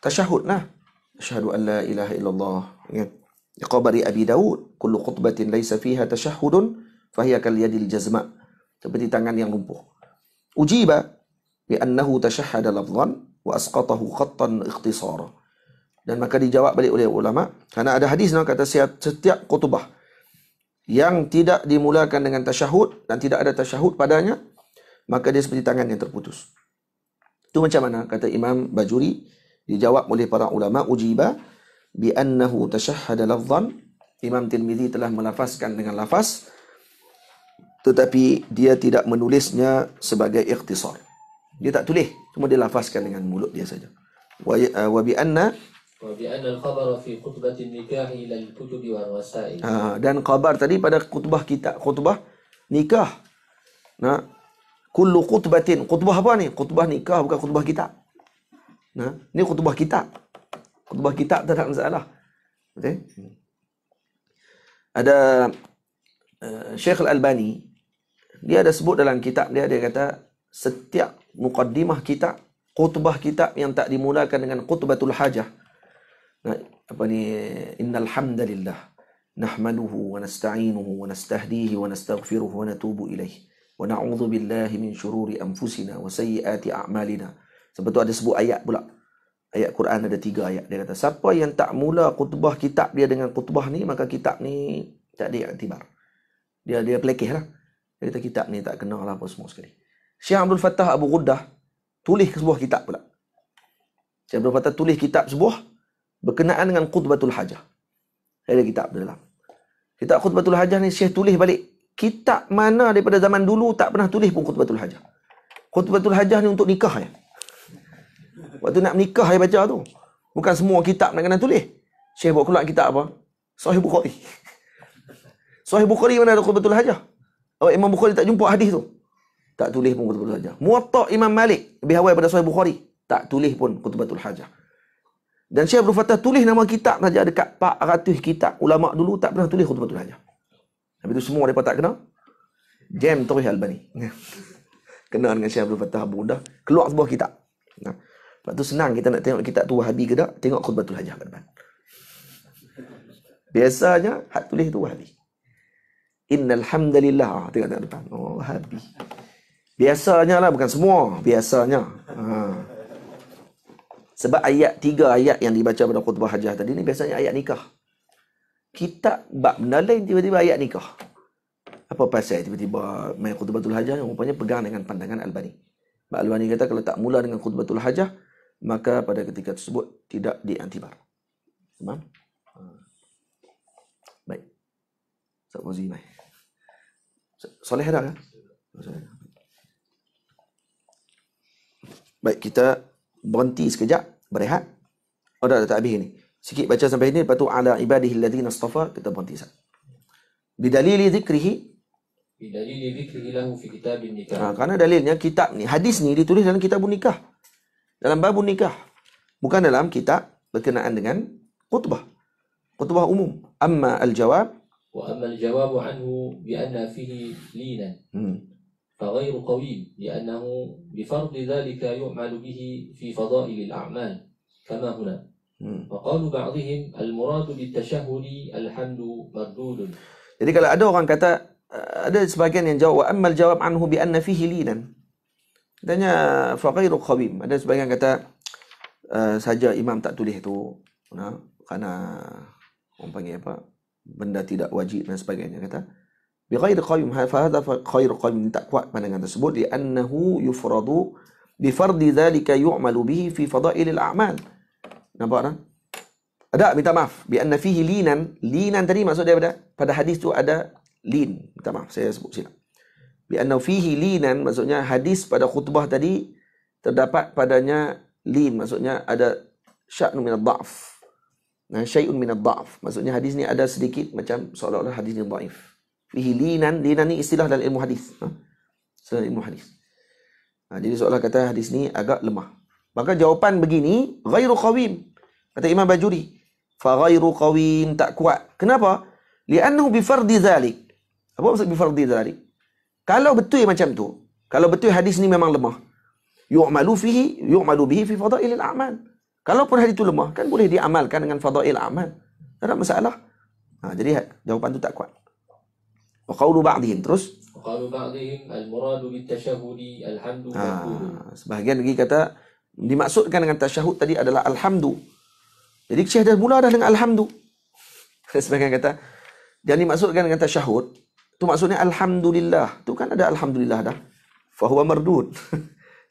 tasyahud lah. Asyhadu an la ilaha illallah. Ingat. Qabari Abi Daud, kullu khutbatin laysa fiha tashahhudun fahiya kal yadil jazma. Seperti tangan yang lumpuh. Ujiba bi annahu tashahhada lafdhan wa asqatahu khattan ikhtisara. Dan maka dijawab balik oleh ulama, karena ada hadis yang kata setiap khutbah yang tidak dimulakan dengan tasyahud dan tidak ada tasyahud padanya, maka dia seperti tangan yang terputus. Itu macam mana? Kata Imam Bajuri, dijawab oleh para ulama, ujiba bi annahu tashahhada lafdhan. Imam Tirmizi telah melafazkan dengan lafaz, tetapi dia tidak menulisnya sebagai ikhtisar. Dia tak tulis, cuma dia lafazkan dengan mulut dia saja. Wa bi anna al-khabar fi khutbah nikah ila al-kutub wal wasail. Dan khabar tadi pada khutbah nikah. Nah, kullu khutbatin, khutbah apa ni? Khutbah nikah, bukan khutbah kitab. Nah, ni khutbah kitab. Khutbah kitab tak ada masalah. Okay? Ada Syekh Al-Albani, dia ada sebut dalam kitab dia kata setiap muqaddimah kitab, khutbah kitab yang tak dimulakan dengan khutbatul hajah. Nah, apa ni, innal hamdalillah nahmaduhu wa nasta'inuhu wa nastahdihi wa nastaghfiruhu wa natubu ilaih wa na'udzu billahi min syururi anfusina wa sayyiati a'malina. Sebab tu ada sebut ayat pula. Ayat Quran ada 3 ayat. Dia kata siapa yang tak mula khutbah kitab dia dengan khutbah ni, maka kitab ni tak ada iktibar. Dia pelekeh lah. Dia kata kitab ni tak kena lah apa semua sekali. Syekh Abdul Fattah Abu Ghuddah tulis sebuah kitab pula. Syekh Abdul Fattah tulis kitab sebuah berkenaan dengan khutbatul hajah. Ada kitab dalam. Kitab khutbatul hajah ni Syekh tulis balik. Kitab mana daripada zaman dulu tak pernah tulis pun khutbatul hajah. Khutbatul hajah ni untuk nikah ya. Waktu nak nikah saya baca tu. Bukan semua kitab nak kena tulis. Syekh buat keluar kitab apa? Sahih Bukhari. Sahih Bukhari mana ada khutbatul hajah? Oh, Imam Bukhari tak jumpa hadis tu. Tak tulis pun khutbatul hajah. Muwatta Imam Malik lebih awal pada Sahih Bukhari. Tak tulis pun khutbatul hajah. Dan Syekh Abdul Fattah tulis nama kitab saja dekat 400 kitab. Ulama dulu tak pernah tulis khutbatul hajah. Habis tu semua mereka tak kena. Jam Tarikh Albani. Kena dengan Syekh Abdul Fattah Abu Ghuddah. Keluar sebuah kitab. Nah, lepas tu senang kita nak tengok kitab tu Wahabi ke tak, tengok khutbatul hajah kat depan. Biasanya hak tulis tu Wahabi. Innal hamdalillah, tengok kat depan. Oh, Wahabi. Biasanya lah, bukan semua. Biasanya. Sebab 3 ayat yang dibaca pada khutbah hajah tadi ni biasanya ayat nikah. Kitab bab benda lain tiba-tiba ayat nikah. Apa pasal tiba-tiba main khutbatul hajah yang rupanya pegang dengan pandangan Albani. Al-Albani kata kalau tak mula dengan khutbatul hajah, maka pada ketika tersebut tidak diiktibar. Faham? Baik. Ustaz Fauzi mai. Soleh dah kan? Baik, kita berhenti sekejap, berehat. Oh dah tak habis ni. Sikit baca sampai ini, lepas tu ala ibadihi alladzina istafa, kita berhenti sat. Bidalili zikrihi, bidalili zikrihi lahu fi kitabin nikah. Karena dalilnya kitab ni, hadis ni ditulis dalam kitabun nikah. Dalam babun nikah. Bukan dalam kitab berkenaan dengan khutbah. Khutbah umum. Amma al-jawab. Wa amma al-jawab anhu bi anna fihi linan. فغير قوي لأنه بفرض ذلك يعمل به في فضائل الأعمال كما هنا. وقال بعضهم المراد بالتشهد الحمد مردود. Jadi kalau ada orang kata, ada sebagian yang jawab wa ammal jawab anhu bi anna fihi linan. Katanya fa ghairu qawim. Ada sebagian kata saja imam tak tulis tu kerana orang panggil apa? Benda tidak wajib dan sebagainya, kata bi ghairi qayyim, fa hadha khairu qayyim, tak kuat pandangan tersebut li annahu yufradu bi fardi dhalika yu'malu bihi fi fadailil a'mal. Nampak tak? Ada, minta maaf, bi anna fihi linan. Linan tadi maksud dia pada hadis tu ada lin. Minta maaf saya sebut silap. Bi anna fihi linan maksudnya hadis pada khutbah tadi terdapat padanya lin, maksudnya ada sya'nu min ad-dha'f. Nah, syai'un min ad-dha'f. Maksudnya hadis ni ada sedikit macam seolah-olah hadis ni dhaif. Fihi linan, linan ni istilah dalam ilmu hadis. Istilah ilmu hadis. Jadi seolah kata hadis ni agak lemah. Maka jawapan begini, ghairu qawim. Kata Imam Bajuri, fa ghairu qawim, tak kuat. Kenapa? Li'annahu bi fardi dhalik. Apa maksud bi fardi dhalik? Kalau betul macam tu, kalau betul hadis ni memang lemah, yu'malu bihi fi fadailil a'mal. Kalaupun hadis itu lemah, kan boleh diamalkan dengan fadail amal. Tak ada masalah. Jadi jawapan tu tak kuat. Wa qawlu ba'dihim, terus qawlu ba'dihim al-muradu bit-tashahhudi alhamdu. Sebahagian lagi kata dimaksudkan dengan tasyahud tadi adalah alhamdu. Jadi Syekh dah mula dah dengan alhamdu. Sebahagian kata yang dimaksudkan dengan tasyahud tu maksudnya alhamdulillah. Tu kan ada alhamdulillah dah. Fa huwa mardud.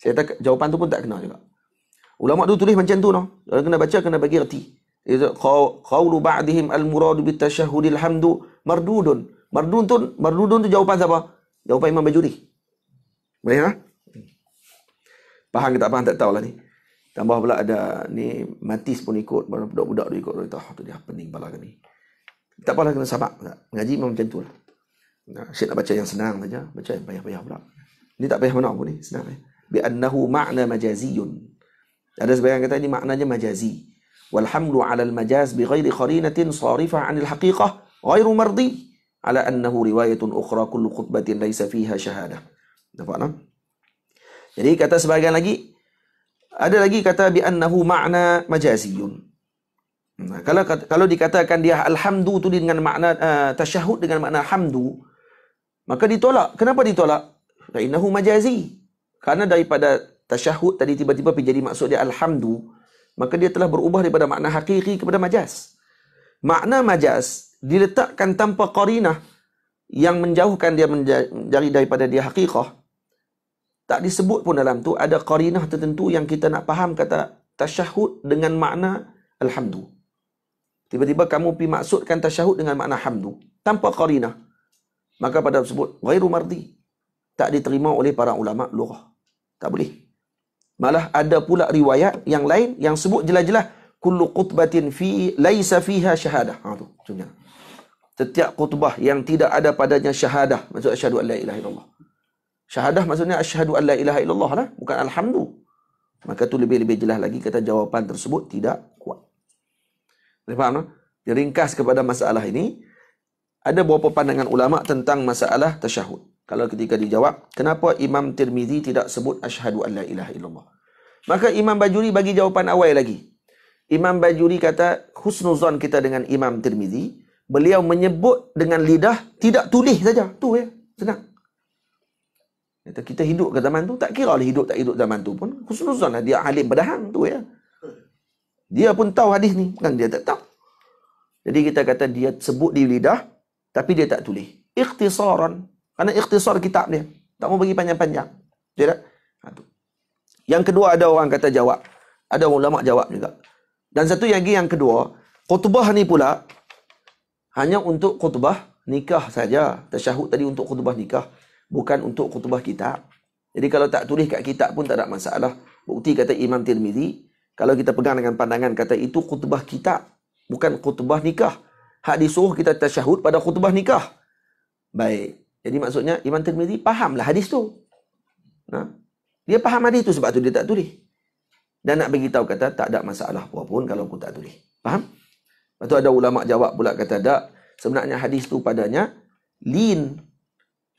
Saya kata jawapan tu pun tak kena juga. Ulama tu tulis macam tu noh. Kalau kena baca kena bagi erti. Qawlu ba'dihim al-muradu bit-tasyahhudi alhamdu mardudun. Mardudun tu jawapan siapa? Jawapan Imam Bajuri. Boleh tak? Faham ke tak faham tak tahulah ni. Tambah pula ada ni Matis pun ikut, budak-budak dia ikut. Tu dia pening pala kami. Tak apalah, kena sabar. Ngaji memang macam tu lah. Syekh nak baca yang senang saja, baca yang payah-payah pula. Ni tak payah mana pun ni, senang eh. Bi annahu ma'na majaziyun. Ada sebagian kata ini maknanya majazi. Walhamlu 'ala al-majaz bi ghairi qarinatin sarifah 'anil haqiqah ghairu mardi. Ala annahu riwayatun ukhra kullu khutbatin laysa fiha syahadah. Nampak tak? Jadi kata sebahagian lagi, ada lagi kata bi annahu ma'na majaziyun. Kalau dikatakan dia alhamdu tu dengan makna tasyahud dengan makna hamdu, maka ditolak. Kenapa ditolak? Fa innahu majazi. Karena daripada tasyahud tadi tiba-tiba jadi maksud dia alhamdu, maka dia telah berubah daripada makna hakiki kepada majaz. Makna majaz diletakkan tanpa qarinah yang menjauhkan dia menjadi daripada dia hakikah. Tak disebut pun dalam tu ada qarinah tertentu yang kita nak faham kata tasyahud dengan makna alhamdu. Tiba-tiba kamu pergi maksudkan tasyahud dengan makna hamdu tanpa qarinah, maka pada tersebut ghairu mardi, tak diterima oleh para ulama lughah. Tak boleh. Malah ada pula riwayat yang lain yang sebut jelas-jelas kullu khutbatin fi laisa fiha syahadah. Tu contohnya. Setiap khutbah yang tidak ada padanya syahadah, maksud asyhadu an la ilaha illallah. Syahadah maksudnya asyhadu an la ilaha illallah lah, bukan alhamdu. Maka tu lebih-lebih jelas lagi kata jawapan tersebut tidak kuat. Boleh faham tak? Diringkas kepada masalah ini, ada beberapa pandangan ulama tentang masalah tasyahud. Kalau ketika dijawab, kenapa Imam Tirmizi tidak sebut asyhadu an la ilaha illallah? Maka Imam Bajuri bagi jawapan awal lagi. Imam Bajuri kata, husnuzan kita dengan Imam Tirmizi, beliau menyebut dengan lidah, tidak tulis saja. Tu ya, senang. Kita hidup ke zaman tu, tak kira lah hidup tak hidup zaman tu pun. Husnuzan lah, dia alim pedahang tu ya. Dia pun tahu hadis ni, bukan dia tak tahu. Jadi kita kata dia sebut di lidah, tapi dia tak tulis. Ikhtisaran. Karena ikhtisar kitab dia. Tak mau bagi panjang-panjang. Dia tak? Yang kedua ada orang kata jawab. Ada ulama jawab juga. Dan satu lagi yang kedua, khutbah ni pula hanya untuk khutbah nikah saja. Tasyahud tadi untuk khutbah nikah, bukan untuk khutbah kitab. Jadi kalau tak tulis kat kitab pun tak ada masalah. Bukti kata Imam Tirmizi, kalau kita pegang dengan pandangan kata itu khutbah kitab, bukan khutbah nikah. Hak disuruh kita tasyahud pada khutbah nikah. Baik. Jadi maksudnya Imam Tirmizi fahamlah hadis tu. Nah, dia faham hadis tu, sebab tu dia tak tulis. Dan nak beritahu kata tak ada masalah apa pun kalau aku tak tulis. Faham? Lepas tu ada ulama jawab pula kata tak. Sebenarnya hadis tu padanya lin.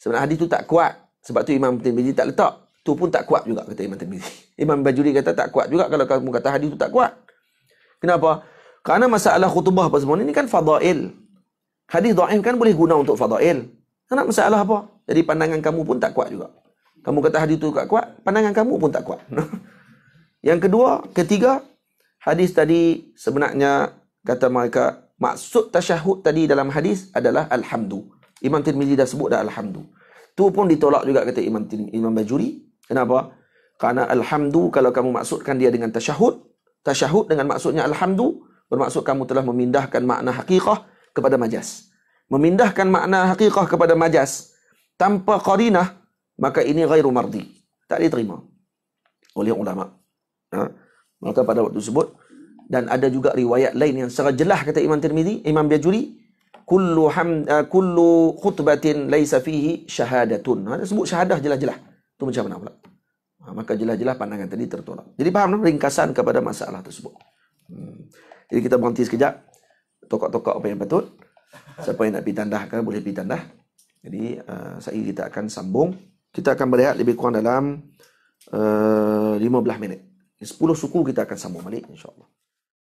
Sebenarnya hadis tu tak kuat. Sebab tu Imam Tirmizi tak letak. Tu pun tak kuat juga kata Imam Tirmizi. Imam Bajuri kata tak kuat juga kalau kamu kata hadis tu tak kuat. Kenapa? Kerana masalah khutbah apa semua ni kan fadail. Hadis dhaif kan boleh guna untuk fadail. Tak nak masalah apa. Jadi pandangan kamu pun tak kuat juga. Kamu kata hadis tu tak kuat, pandangan kamu pun tak kuat. Yang kedua, ketiga, hadis tadi sebenarnya kata mereka, maksud tasyahud tadi dalam hadis adalah alhamdu. Imam Tirmizi dah sebut dah alhamdu. Tu pun ditolak juga kata Imam Bajuri. Kenapa? Karena alhamdu kalau kamu maksudkan dia dengan tasyahud, tasyahud dengan maksudnya alhamdu, bermaksud kamu telah memindahkan makna hakikah kepada majaz. Memindahkan makna hakikah kepada majaz tanpa qarinah, maka ini ghairu mardi, tak diterima oleh ulama. Maka pada waktu tersebut, dan ada juga riwayat lain yang secara jelas kata Imam Tirmizi, Imam Bajuri, kullu khutbatin laisa fihi syahadatun. Ada sebut syahadah jelas-jelas. Tu macam mana pula? Maka jelas-jelas pandangan tadi tertolak. Jadi faham ringkasan kepada masalah tersebut. Jadi kita berhenti sekejap, tokak-tokak apa yang patut. Siapa yang nak pergi tandah kan boleh pergi tandah. Jadi saya kita akan sambung. Kita akan berehat lebih kurang dalam 15 minit. 10 suku kita akan sambung balik insya-Allah.